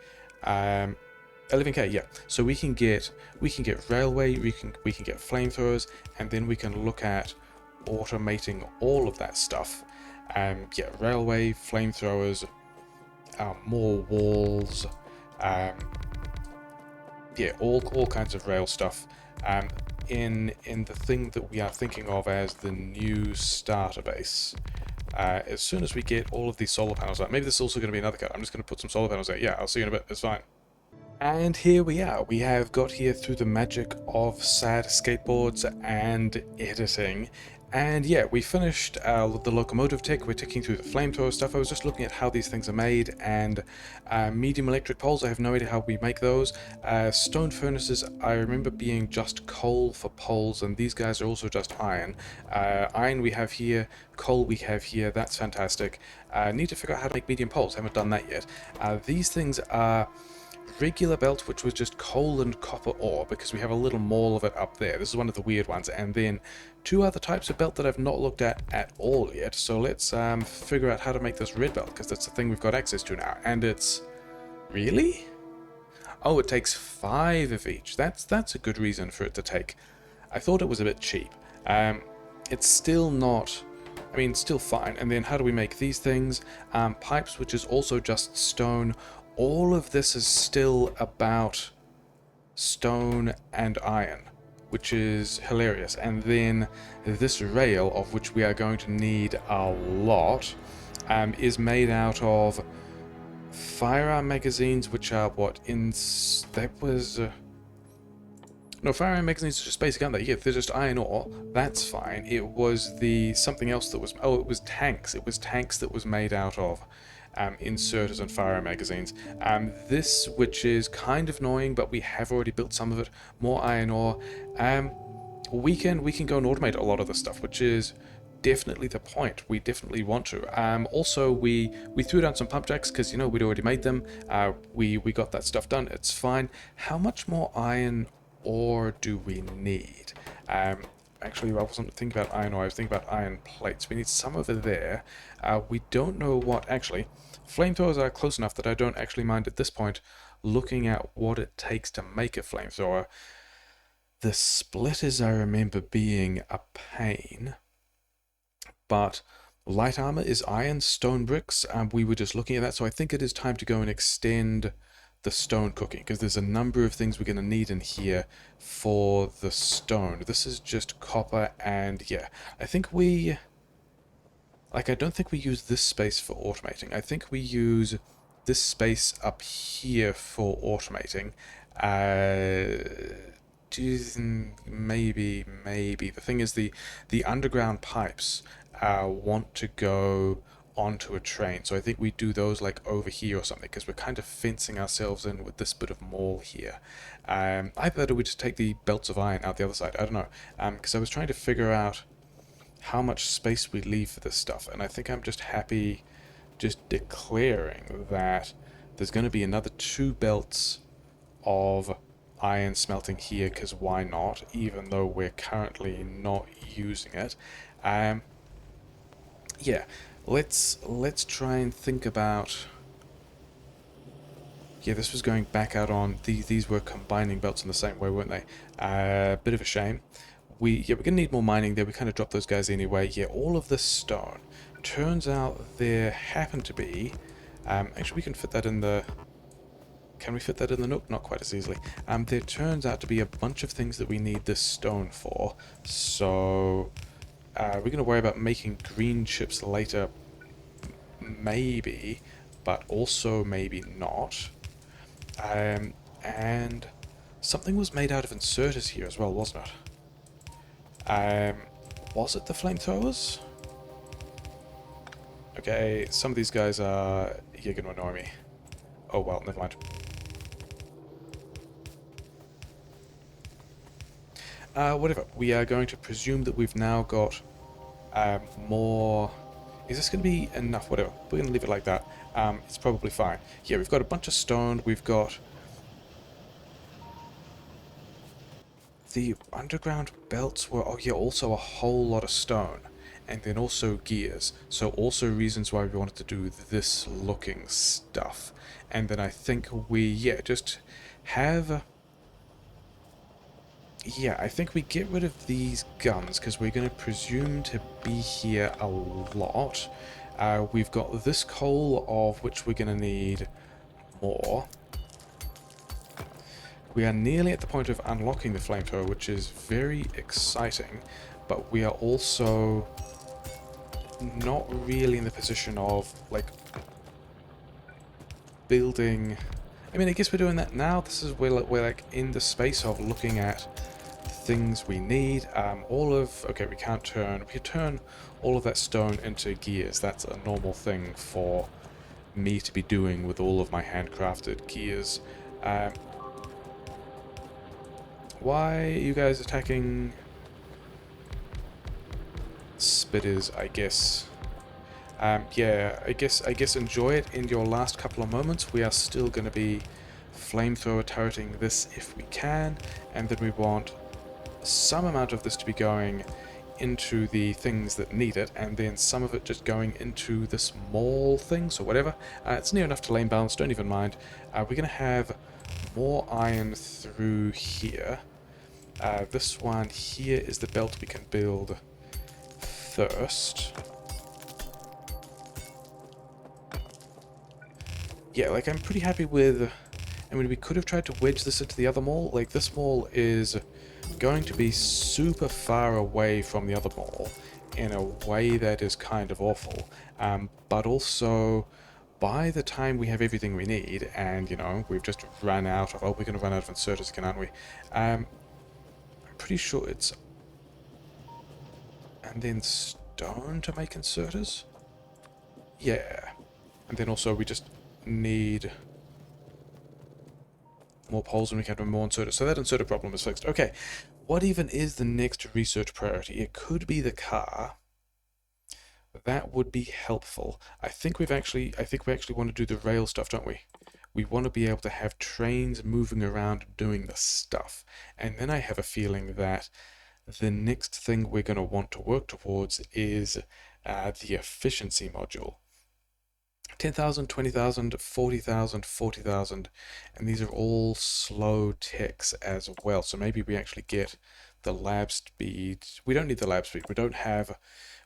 11k, yeah. So we can get railway, we can get flamethrowers, and then we can look at automating all of that stuff. Yeah, railway, flamethrowers, more walls, yeah, all kinds of rail stuff. In the thing that we are thinking of as the new starter base. As soon as we get all of these solar panels out, maybe this is also going to be another cut. I'm just going to put some solar panels out. Yeah, I'll see you in a bit. It's fine. And here we are. We have got here through the magic of sad skateboards and editing. And yeah, we finished the locomotive tech. We're ticking through the flamethrower stuff. I was just looking at how these things are made, and medium electric poles, I have no idea how we make those. Stone furnaces, I remember being just coal for poles, and these guys are also just iron. Iron we have here, coal we have here, that's fantastic. Need to figure out how to make medium poles, haven't done that yet. These things are regular belt, which was just coal and copper ore, because we have a little mall of it up there. This is one of the weird ones. And then two other types of belt that I've not looked at all yet. So let's figure out how to make this red belt, because that's the thing we've got access to now. And it's... Really? Oh, it takes 5 of each. That's a good reason for it to take. I thought it was a bit cheap. It's still not... I mean, still fine. And then how do we make these things? Pipes, which is also just stone. All of this is still about stone and iron, which is hilarious. And then this rail, of which we are going to need a lot, is made out of firearm magazines, which are what? That was... No, firearm magazines are just basic, aren't they? Yeah, they're just iron ore. That's fine. It was the something else that was... Oh, it was tanks. It was tanks that was made out of inserters and firearm magazines. This, which is kind of annoying, but we have already built some of it. More iron ore. We can go and automate a lot of this stuff, which is definitely the point. We definitely want to. Also, we threw down some pump jacks because, you know, we'd already made them. We got that stuff done. It's fine. How much more iron ore do we need? Actually, I wasn't thinking about iron ore, I was thinking about iron plates. We need some over there. We don't know what... Actually, flamethrowers are close enough that I don't actually mind at this point looking at what it takes to make a flamethrower. The splitters, I remember, being a pain. But light armor is iron, stone bricks. We were just looking at that, so I think it is time to go and extend the stone cooking, because there's a number of things we're going to need in here for the stone. This is just copper, and yeah, I think we... Like, I don't think we use this space for automating. I think we use this space up here for automating. Maybe. The thing is, the underground pipes want to go onto a train, so I think we do those like over here or something, because we're kind of fencing ourselves in with this bit of mall here. I better we just take the belts of iron out the other side. I don't know, because I was trying to figure out how much space we leave for this stuff, and I think I'm just happy just declaring that there's going to be another 2 belts of iron smelting here, because why not, even though we're currently not using it. Yeah, let's try and think about... Yeah, this was going back out on... These were combining belts in the same way, weren't they? Bit of a shame. We're going to need more mining there. We kind of dropped those guys anyway. Yeah, all of this stone. Turns out there happened to be... actually, we can fit that in the... Can we fit that in the nook? Not quite as easily. There turns out to be a bunch of things that we need this stone for. So... we're going to worry about making green chips later. Maybe. But also maybe not. And... Something was made out of inserters here as well, wasn't it? Was it the flamethrowers? Okay, some of these guys are... You're going to annoy me. Oh well, never mind. Whatever. We are going to presume that we've now got more... Is this going to be enough? Whatever. We're going to leave it like that. It's probably fine. Yeah, we've got a bunch of stone. We've got... The underground belts were... Oh yeah, also a whole lot of stone. And then also gears. So also reasons why we wanted to do this looking stuff. And then I think we, yeah, just have... Yeah, I think we get rid of these guns, because we're going to presume to be here a lot. We've got this coal, of which we're going to need more. We are nearly at the point of unlocking the flamethrower, which is very exciting, but we are also not really in the position of, like, building... I mean, I guess we're doing that now. This is where we're like in the space of looking at things we need. Okay, we can't turn... We can turn all of that stone into gears. That's a normal thing for me to be doing with all of my handcrafted gears. Why are you guys attacking... Spitters, I guess. Yeah, I guess enjoy it in your last couple of moments. We are still going to be flamethrower turreting this if we can, and then we want some amount of this to be going into the things that need it, and then some of it just going into the small things or whatever. It's near enough to lane balance, don't even mind. We're going to have more iron through here. This one here is the belt we can build first. Yeah, like, I'm pretty happy with... I mean, we could have tried to wedge this into the other mall. Like, this mall is going to be super far away from the other mall in a way that is kind of awful. But also, by the time we have everything we need, and, you know, we've just run out of... Oh, we're going to run out of inserters again, aren't we? I'm pretty sure it's... And then stone to make inserters? Yeah. And then also we just need more poles and we can have more inserters. So that inserter problem is fixed. Okay, what even is the next research priority? It could be the car. That would be helpful. I think we actually want to do the rail stuff, don't we? We want to be able to have trains moving around doing this stuff. And then I have a feeling that the next thing we're going to want to work towards is the efficiency module. 10,000, 20,000, 40,000, 40,000, and these are all slow ticks as well. So maybe we actually get the lab speed. We don't need the lab speed. We don't have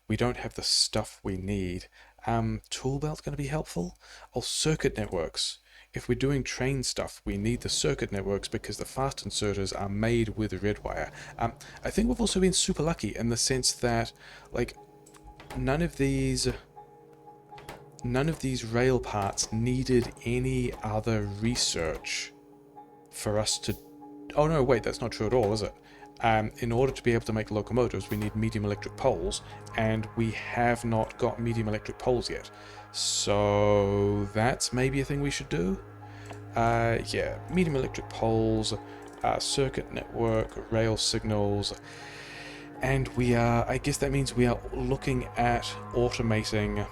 the stuff we need. Tool belt's going to be helpful. Oh, circuit networks. If we're doing train stuff, we need the circuit networks because the fast inserters are made with red wire. I think we've also been super lucky in the sense that, like, none of these rail parts needed any other research for us to... Oh no, wait, that's not true at all, is it? In order to be able to make locomotives, we need medium electric poles, and we have not got medium electric poles yet. So that's maybe a thing we should do. Yeah, medium electric poles, circuit network, rail signals, and we are... I guess that means we are looking at automating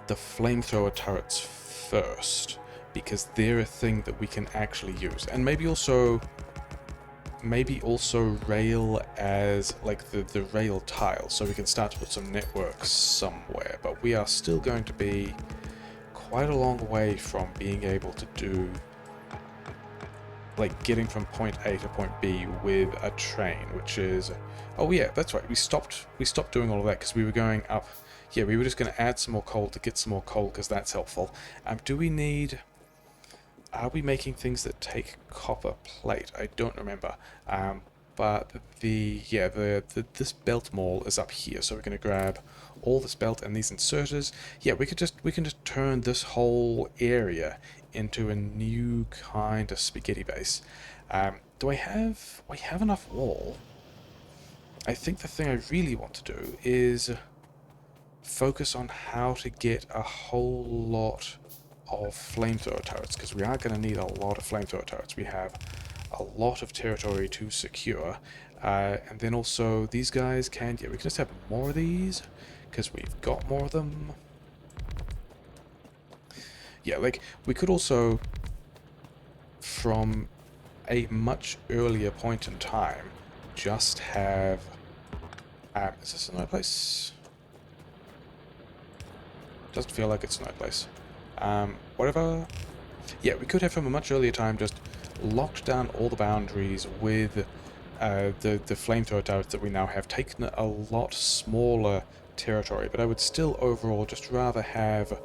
the flamethrower turrets first, because they're a thing that we can actually use. And maybe also rail as like the rail tile, so we can start to put some networks somewhere. But we are still going to be quite a long way from being able to do, like, getting from point A to point B with a train, which is... Oh yeah, that's right, we stopped doing all of that because we were going up... Yeah, we were just going to add some more coal to get some more coal because that's helpful. Do we need... Are we making things that take copper plate? I don't remember. But this belt maul is up here, so we're going to grab all this belt and these inserters. Yeah, we can just turn this whole area into a new kind of spaghetti base. Do I have enough wall? I think the thing I really want to do is focus on how to get a whole lot of flamethrower turrets, because we are going to need a lot of flamethrower turrets. We have a lot of territory to secure, and then also these guys can... Yeah, we can just have more of these, because we've got more of them. Yeah, like, we could also, from a much earlier point in time, just have... is this another place? Doesn't feel like it's another place. Whatever. Yeah, we could have from a much earlier time just locked down all the boundaries with the flamethrower turrets that we now have, taken a lot smaller territory, but I would still overall just rather have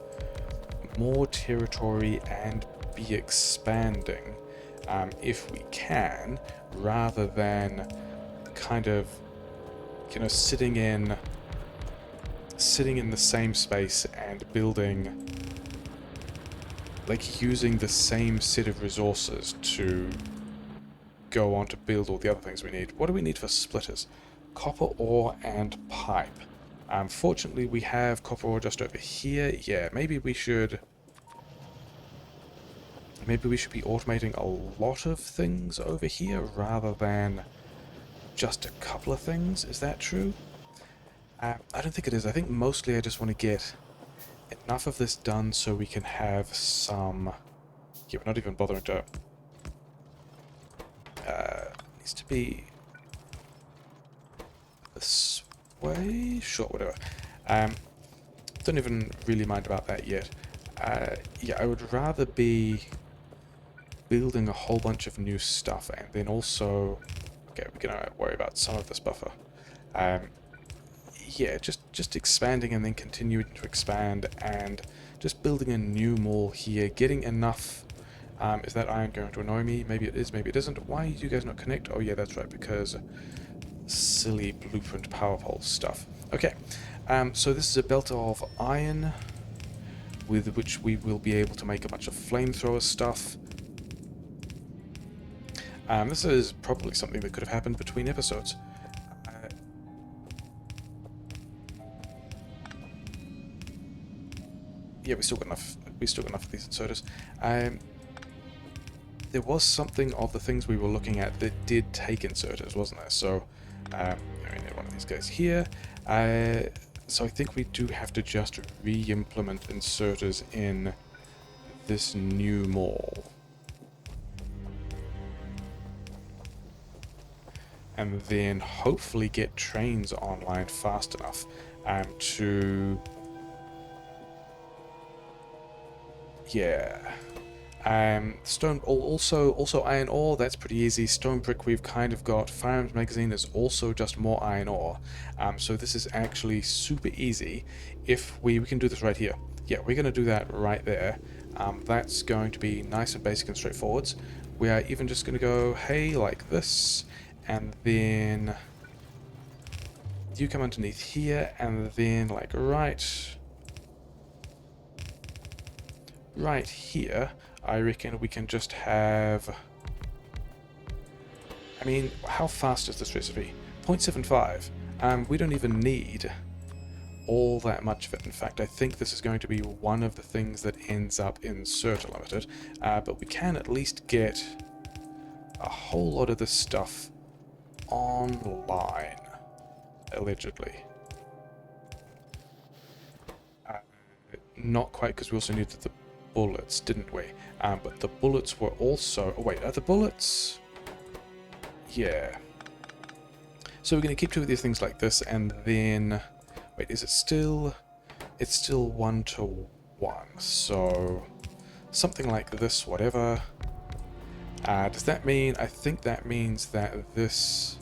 more territory and be expanding if we can, rather than kind of, you know, sitting in the same space and building, like, using the same set of resources to go on to build all the other things we need. What do we need for splitters? Copper ore and pipe. Fortunately, we have copper ore just over here. Yeah, maybe we should be automating a lot of things over here rather than just a couple of things. Is that true? I don't think it is. I think mostly I just want to get enough of this done so we can have some... Yeah, we're not even bothering to... needs to be... this way? Sure, whatever. Don't even really mind about that yet. Yeah, I would rather be building a whole bunch of new stuff, and then also... Okay, we're gonna worry about some of this buffer. Yeah, just expanding and then continuing to expand, and just building a new mall here, getting enough... is that iron going to annoy me? Maybe it is, maybe it isn't. Why do you guys not connect? Oh yeah, that's right, because silly blueprint power pole stuff. Okay, so this is a belt of iron, with which we will be able to make a bunch of flamethrower stuff. This is probably something that could have happened between episodes. Yeah, we still got enough. We still got enough of these inserters. There was something of the things we were looking at that did take inserters, wasn't there? So, we need one of these guys here. So I think we do have to just re-implement inserters in this new mall. And then hopefully get trains online fast enough to... Yeah. Stone, also iron ore, that's pretty easy. Stone brick, we've kind of got. Firearms magazine is also just more iron ore. So this is actually super easy. If we can do this right here. Yeah, we're going to do that right there. That's going to be nice and basic and straightforward. We are even just going to go, hey, like this, and then you come underneath here, and then like right here, I reckon we can just have... I mean, how fast is this recipe? 0.75. We don't even need all that much of it. In fact, I think this is going to be one of the things that ends up in Inserter Limited. But we can at least get a whole lot of this stuff online, allegedly. Not quite, because we also needed the bullets, didn't we? But the bullets were also... Oh wait, are the bullets... Yeah. So we're going to keep two of these things like this, and then... Wait, is it still... It's still 1 to one. So something like this, whatever. Does that mean... I think that means that this...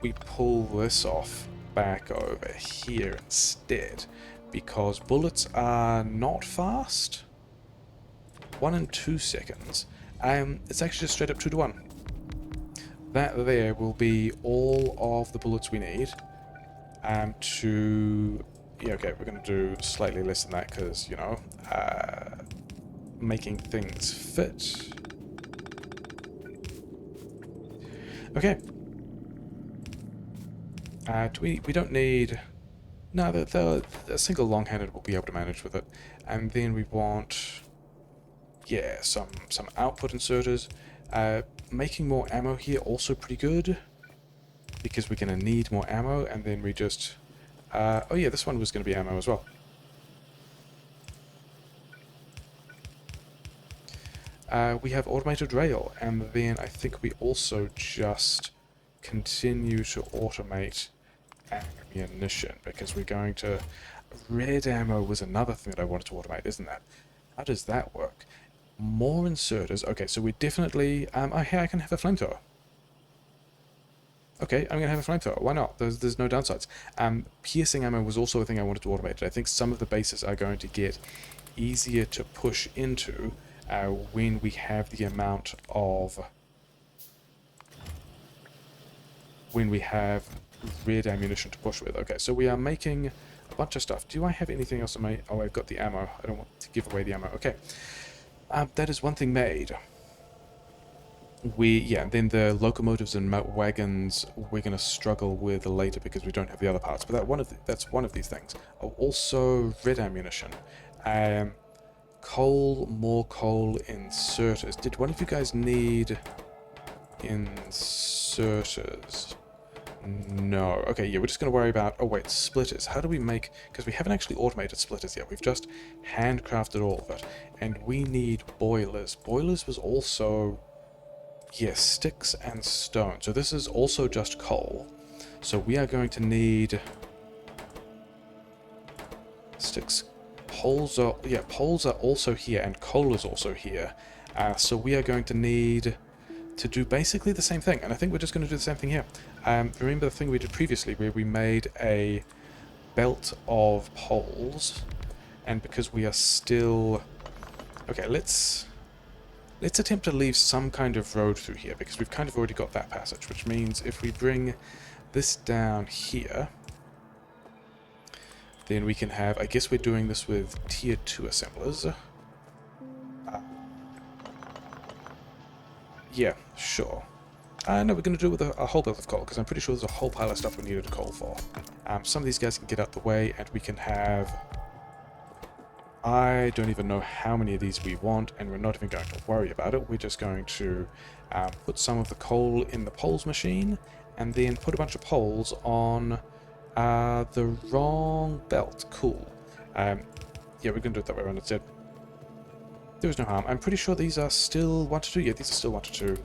we pull this off back over here instead. Because bullets are not fast. 1 and 2 seconds. It's actually just straight up 2 to 1. That there will be all of the bullets we need. To... yeah, okay, we're going to do slightly less than that because, you know, making things fit. Okay. We don't need... no, the single long-handed will be able to manage with it. And then we want... yeah, some output inserters. Making more ammo here also pretty good. Because we're going to need more ammo, and then we just... oh yeah, this one was going to be ammo as well. We have automated rail, and then I think we also just continue to automate ammunition, because we're going to... red ammo was another thing that I wanted to automate, isn't that? How does that work? More inserters. Okay, so we definitely... oh, hey, I can have a flamethrower. Okay, I'm going to have a flamethrower. Why not? There's no downsides. Piercing ammo was also a thing I wanted to automate. I think some of the bases are going to get easier to push into when we have the amount of... when we have red ammunition to push with. Okay, so we are making a bunch of stuff. Do I have anything else on my... oh, I've got the ammo. I don't want to give away the ammo. Okay. That is one thing made. Then the locomotives and wagons we're going to struggle with later because we don't have the other parts. But that's one of these things. Oh, also red ammunition. More coal inserters. Did one of you guys need inserters? No. Okay, yeah, we're just going to worry about... oh wait, splitters. How do we make... because we haven't actually automated splitters yet. We've just handcrafted all of it. And we need boilers. Boilers was also... yes, sticks and stone. So this is also just coal. So we are going to need... sticks. Poles are... yeah, poles are also here, and coal is also here. So we are going to need to do basically the same thing. And I think we're just going to do the same thing here. Remember the thing we did previously where we made a belt of poles, and because we are still... okay, let's attempt to leave some kind of road through here, because we've kind of already got that passage, which means if we bring this down here, then we can have... I guess we're doing this with tier 2 assemblers. Yeah, sure. No, we're going to do it with a whole belt of coal, because I'm pretty sure there's a whole pile of stuff we needed a coal for. Some of these guys can get out the way, and we can have... I don't even know how many of these we want, and we're not even going to worry about it. We're just going to put some of the coal in the poles machine, and then put a bunch of poles on the wrong belt. Cool. Yeah, we're going to do it that way around instead. There was no harm. I'm pretty sure these are still 1 to 2. Yeah, these are still 1 to 2.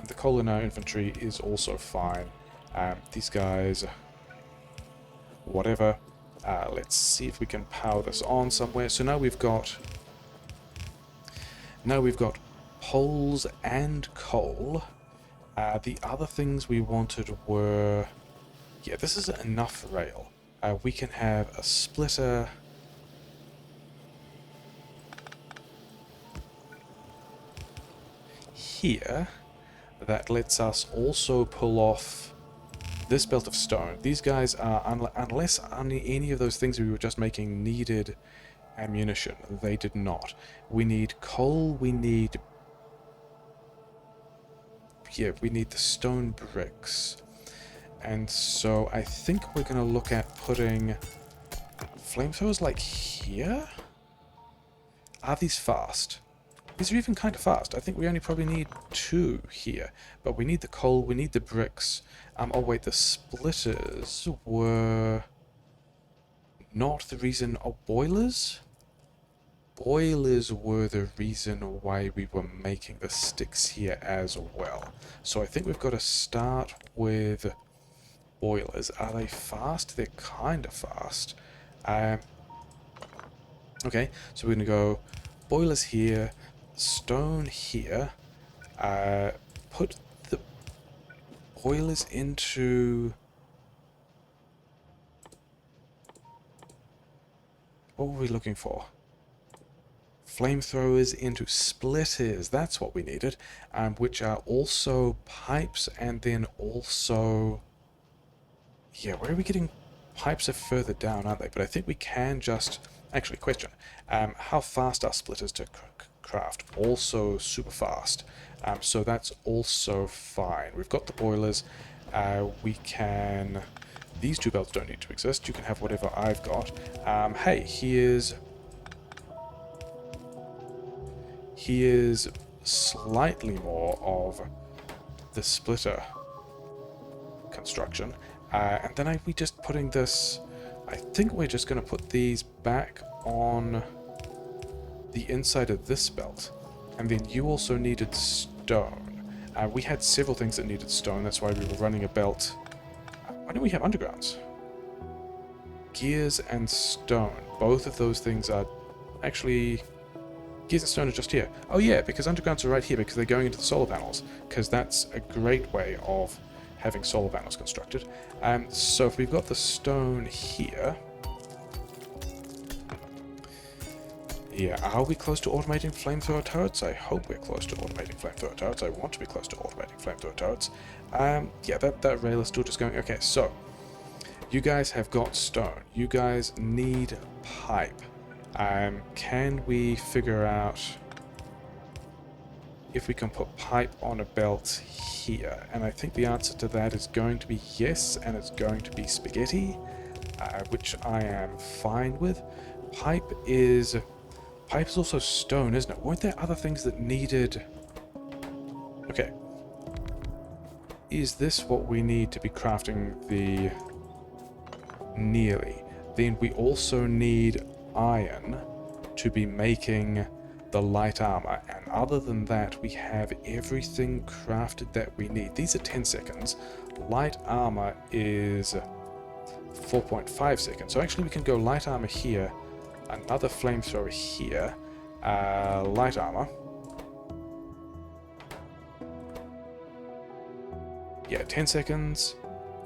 The coal in our infantry is also fine. These guys... whatever. Let's see if we can power this on somewhere. So now we've got... poles and coal. The other things we wanted were... yeah, this is enough rail. We can have a splitter... here that lets us also pull off this belt of stone. These guys are, unless any of those things we were just making needed ammunition, they did not. We need coal, we need... yeah, we need the stone bricks. And so I think we're going to look at putting flamethrowers like here? Are these fast? These are even kind of fast. I think we only probably need 2 here. But we need the coal, we need the bricks. Oh wait, the splitters were not the reason... oh, boilers? Boilers were the reason why we were making the sticks here as well. So I think we've got to start with boilers. Are they fast? They're kind of fast. Okay, so we're going to go boilers here, stone here, put the boilers into... What were we looking for? Flamethrowers into splitters, that's what we needed, which are also pipes, and then also... Yeah, where are we getting... Pipes are further down, aren't they? But I think we can just... Actually, question. How fast are splitters to craft? Also super fast. So that's also fine. We've got the boilers. We can... These two belts don't need to exist. You can have whatever I've got. Hey, here's slightly more of the splitter construction. And then we just putting this... I think we're just going to put these back on the inside of this belt. And then you also needed stone. We had several things that needed stone, that's why we were running a belt. Why don't we have undergrounds? Gears and stone. Both of those things are... Actually... Gears and stone are just here. Oh yeah, because undergrounds are right here because they're going into the solar panels. Because that's a great way of having solar panels constructed. So if we've got the stone here... Yeah, are we close to automating flamethrower turrets? I hope we're close to automating flamethrower turrets. I want to be close to automating flamethrower turrets. Yeah, that rail is still just going... Okay, so... You guys have got stone. You guys need pipe. Can we figure out if we can put pipe on a belt here? And I think the answer to that is going to be yes, and it's going to be spaghetti, which I am fine with. Pipe is also stone, isn't it? Weren't there other things that needed... Okay. Is this what we need to be crafting the... Nearly. Then we also need iron to be making the light armor, and other than that we have everything crafted that we need. These are 10 seconds. Light armor is 4.5 seconds. So actually we can go light armor here, another flamethrower here, light armor. Yeah, 10 seconds,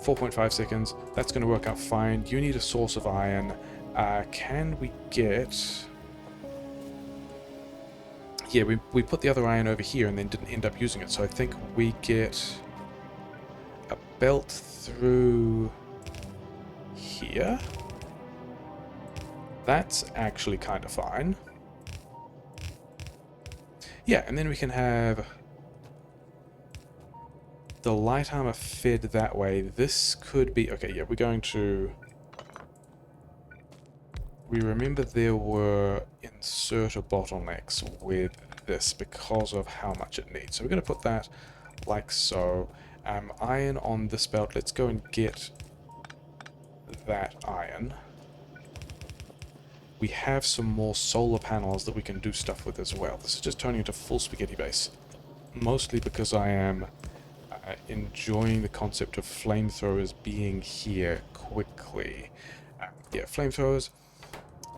4.5 seconds. That's going to work out fine. You need a source of iron. Can we get... Yeah, we put the other iron over here and then didn't end up using it, so I think we get a belt through here. That's actually kind of fine. Yeah, and then we can have the light armor fed that way. This could be... Okay, yeah, we're going to... We remember there were inserter bottlenecks with this because of how much it needs. So we're going to put that like so. Iron on this belt. Let's go and get that iron. We have some more solar panels that we can do stuff with as well. This is just turning into full spaghetti base. Mostly because I am enjoying the concept of flamethrowers being here quickly. Yeah, flamethrowers.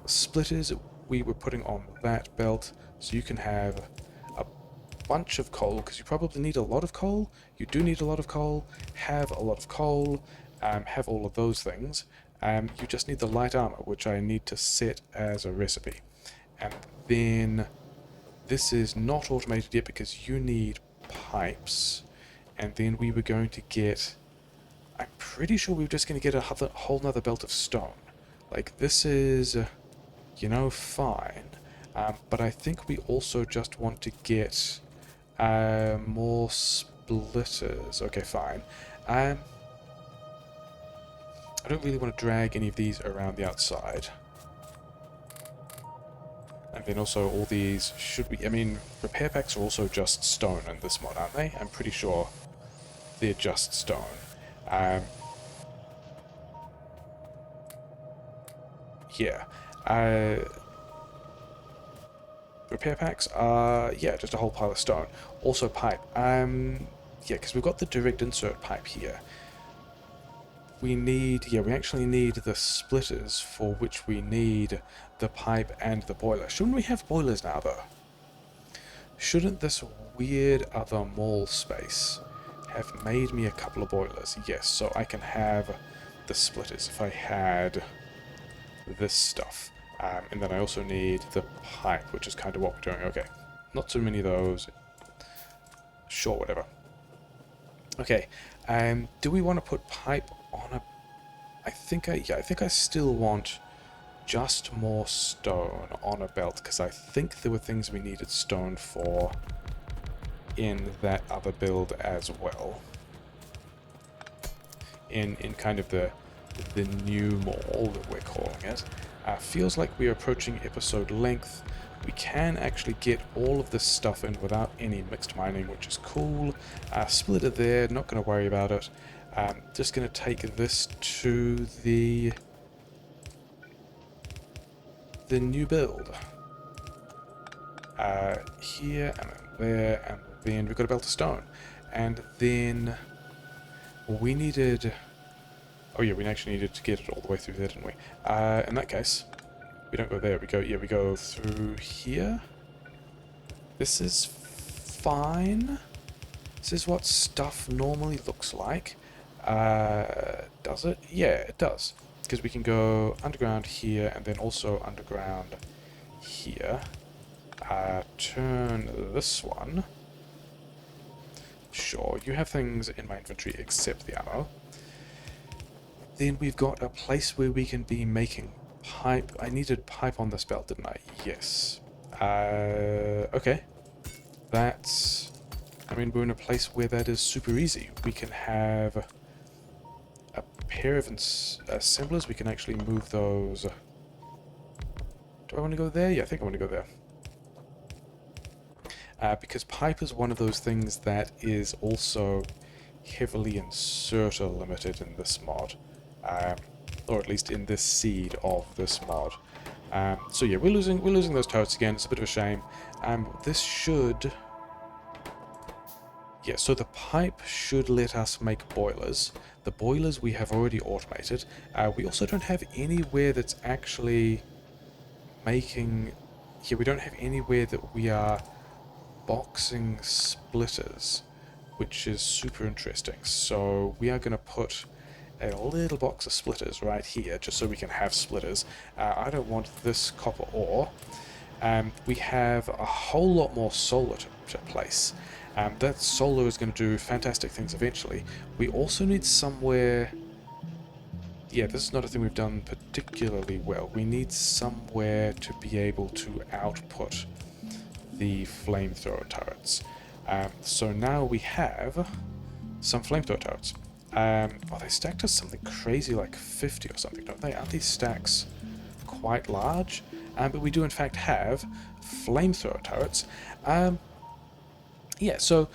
Splitters we were putting on that belt, so you can have a bunch of coal, because you probably need a lot of coal. You do need a lot of coal. Have a lot of coal. Have all of those things. You just need the light armor, which I need to set as a recipe. And then this is not automated yet because you need pipes. And then we were going to get... I'm pretty sure we were just going to get a whole nother belt of stone. Like, this is... You know, fine. But I think we also just want to get more splitters. Okay, fine. I don't really want to drag any of these around the outside. And then also all these should be... I mean, repair packs are also just stone in this mod, aren't they? I'm pretty sure they're just stone. Yeah. Repair packs are, yeah, just a whole pile of stone. Also pipe. Yeah, because we've got the direct insert pipe here. we need... Yeah, we actually need the splitters for which we need the pipe and the boiler. Shouldn't we have boilers now, though? Shouldn't this weird other mall space have made me a couple of boilers? Yes, so I can have the splitters if I had this stuff. And then I also need the pipe, which is kind of what we're doing. Okay, not too many of those. Sure, whatever. Okay, do we want to put pipe on a... I think I still want just more stone on a belt, because I think there were things we needed stone for in that other build as well. In kind of the new mall that we're calling it. Feels like we're approaching episode length. We can actually get all of this stuff in without any mixed mining, which is cool. Splitter there, not going to worry about it. Just going to take this to the new build. Here, and then there, and then we've got a belt of stone. And then we needed... Oh yeah, we actually needed to get it all the way through there, didn't we? In that case, we don't go there, we go through here. This is fine. This is what stuff normally looks like. Does it? Yeah, it does. Because we can go underground here, and then also underground here. Turn this one. Sure, you have things in my inventory except the ammo. Then we've got a place where we can be making pipe. I needed pipe on this belt, didn't I? Yes. Okay. That's... I mean, we're in a place where that is super easy. We can have a pair of assemblers. We can actually move those. Do I want to go there? Yeah, I think I want to go there. Because pipe is one of those things that is also heavily inserter limited in this mod. Or at least in this seed of this mod. So yeah, we're losing those turrets again. It's a bit of a shame. This should... Yeah, so the pipe should let us make boilers. The boilers we have already automated. We also don't have anywhere that's actually making... Yeah, we don't have anywhere that we are boxing splitters, which is super interesting. So we are going to put a little box of splitters right here, just so we can have splitters. I don't want this copper ore. We have a whole lot more solar to place. That solar is going to do fantastic things eventually. We also need somewhere... Yeah, this is not a thing we've done particularly well. We need somewhere to be able to output the flamethrower turrets. So now we have some flamethrower turrets. Oh, they stacked us something crazy like 50 or something, don't they? Aren't these stacks quite large? But we do in fact have flamethrower turrets. Yeah, so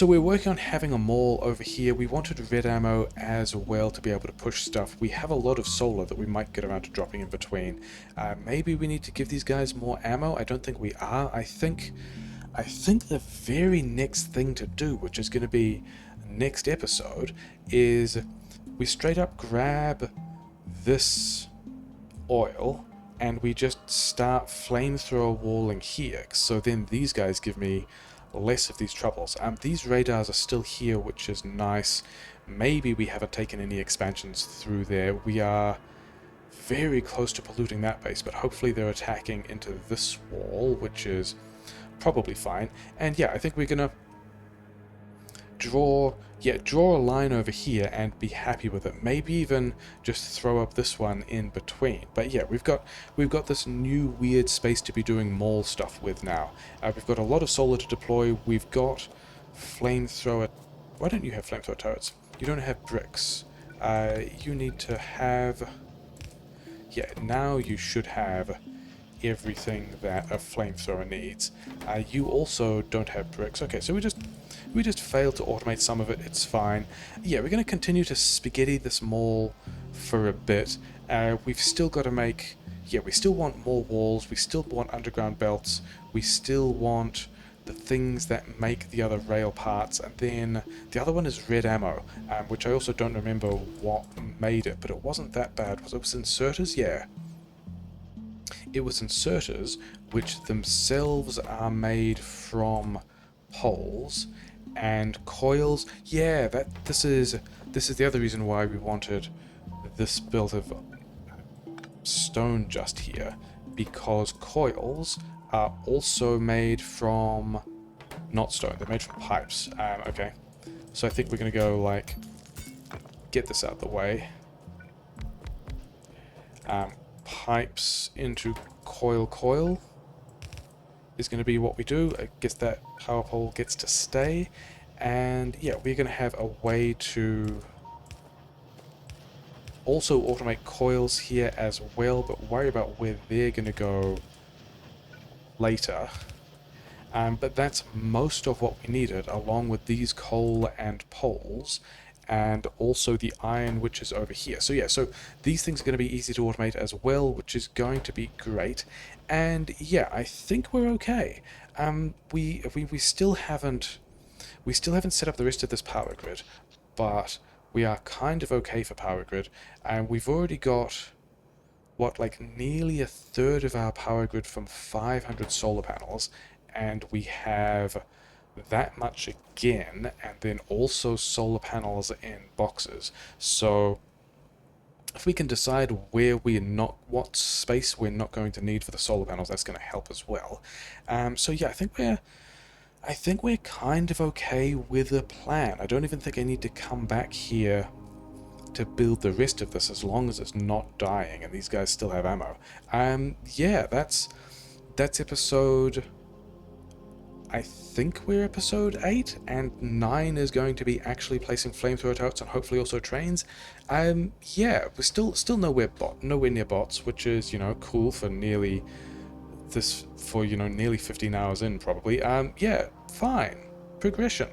we're working on having a mall over here. We wanted red ammo as well to be able to push stuff. We have a lot of solar that we might get around to dropping in between. Maybe we need to give these guys more ammo. I don't think we are. I think the very next thing to do, which is going to be next episode, is we straight up grab this oil and we just start flamethrower walling here. So then these guys give me less of these troubles. These radars are still here, which is nice. Maybe we haven't taken any expansions through there. We are very close to polluting that base, but hopefully they're attacking into this wall, which is probably fine. And yeah, I think we're gonna draw a line over here and be happy with it. Maybe even just throw up this one in between. But yeah, we've got this new weird space to be doing mall stuff with now. We've got a lot of solar to deploy. We've got flamethrower... Why don't you have flamethrower turrets? You don't have bricks. You need to have... Yeah, now you should have everything that a flamethrower needs. You also don't have bricks. Okay, so we just failed to automate some of it. It's fine. Yeah, we're going to continue to spaghetti this mall for a bit. We've still got to make... Yeah, we still want more walls. We still want underground belts. We still want the things that make the other rail parts, and then the other one is red ammo, which I also don't remember what made it, but it wasn't that bad. Was it inserters? Yeah. It was inserters, which themselves are made from poles, and coils. Yeah, this is the other reason why we wanted this build of stone just here, because coils are also made from not stone. They're made from pipes. Okay, so I think we're gonna go like get this out of the way. Pipes into coil is going to be what we do. I guess that power pole gets to stay, and yeah, we're going to have a way to also automate coils here as well, but worry about where they're going to go later. But that's most of what we needed, along with these coal and poles, and also the iron, which is over here. So yeah, so these things are going to be easy to automate as well, which is going to be great. And yeah, I think we're okay. We still haven't set up the rest of this power grid, but we are kind of okay for power grid, and we've already got what, like nearly a third of our power grid from 500 solar panels, and we have that much again, and then also solar panels in boxes. So if we can decide where we're not, what space we're not going to need for the solar panels, that's going to help as well. So yeah, I think we're kind of okay with the plan. I don't even think I need to come back here to build the rest of this, as long as it's not dying and these guys still have ammo. Yeah, that's episode... I think we're episode 8, and 9 is going to be actually placing flamethrower turrets and hopefully also trains. Yeah, we're still nowhere near bots, which is, you know, cool for nearly 15 hours in, probably. Yeah, fine. Progression.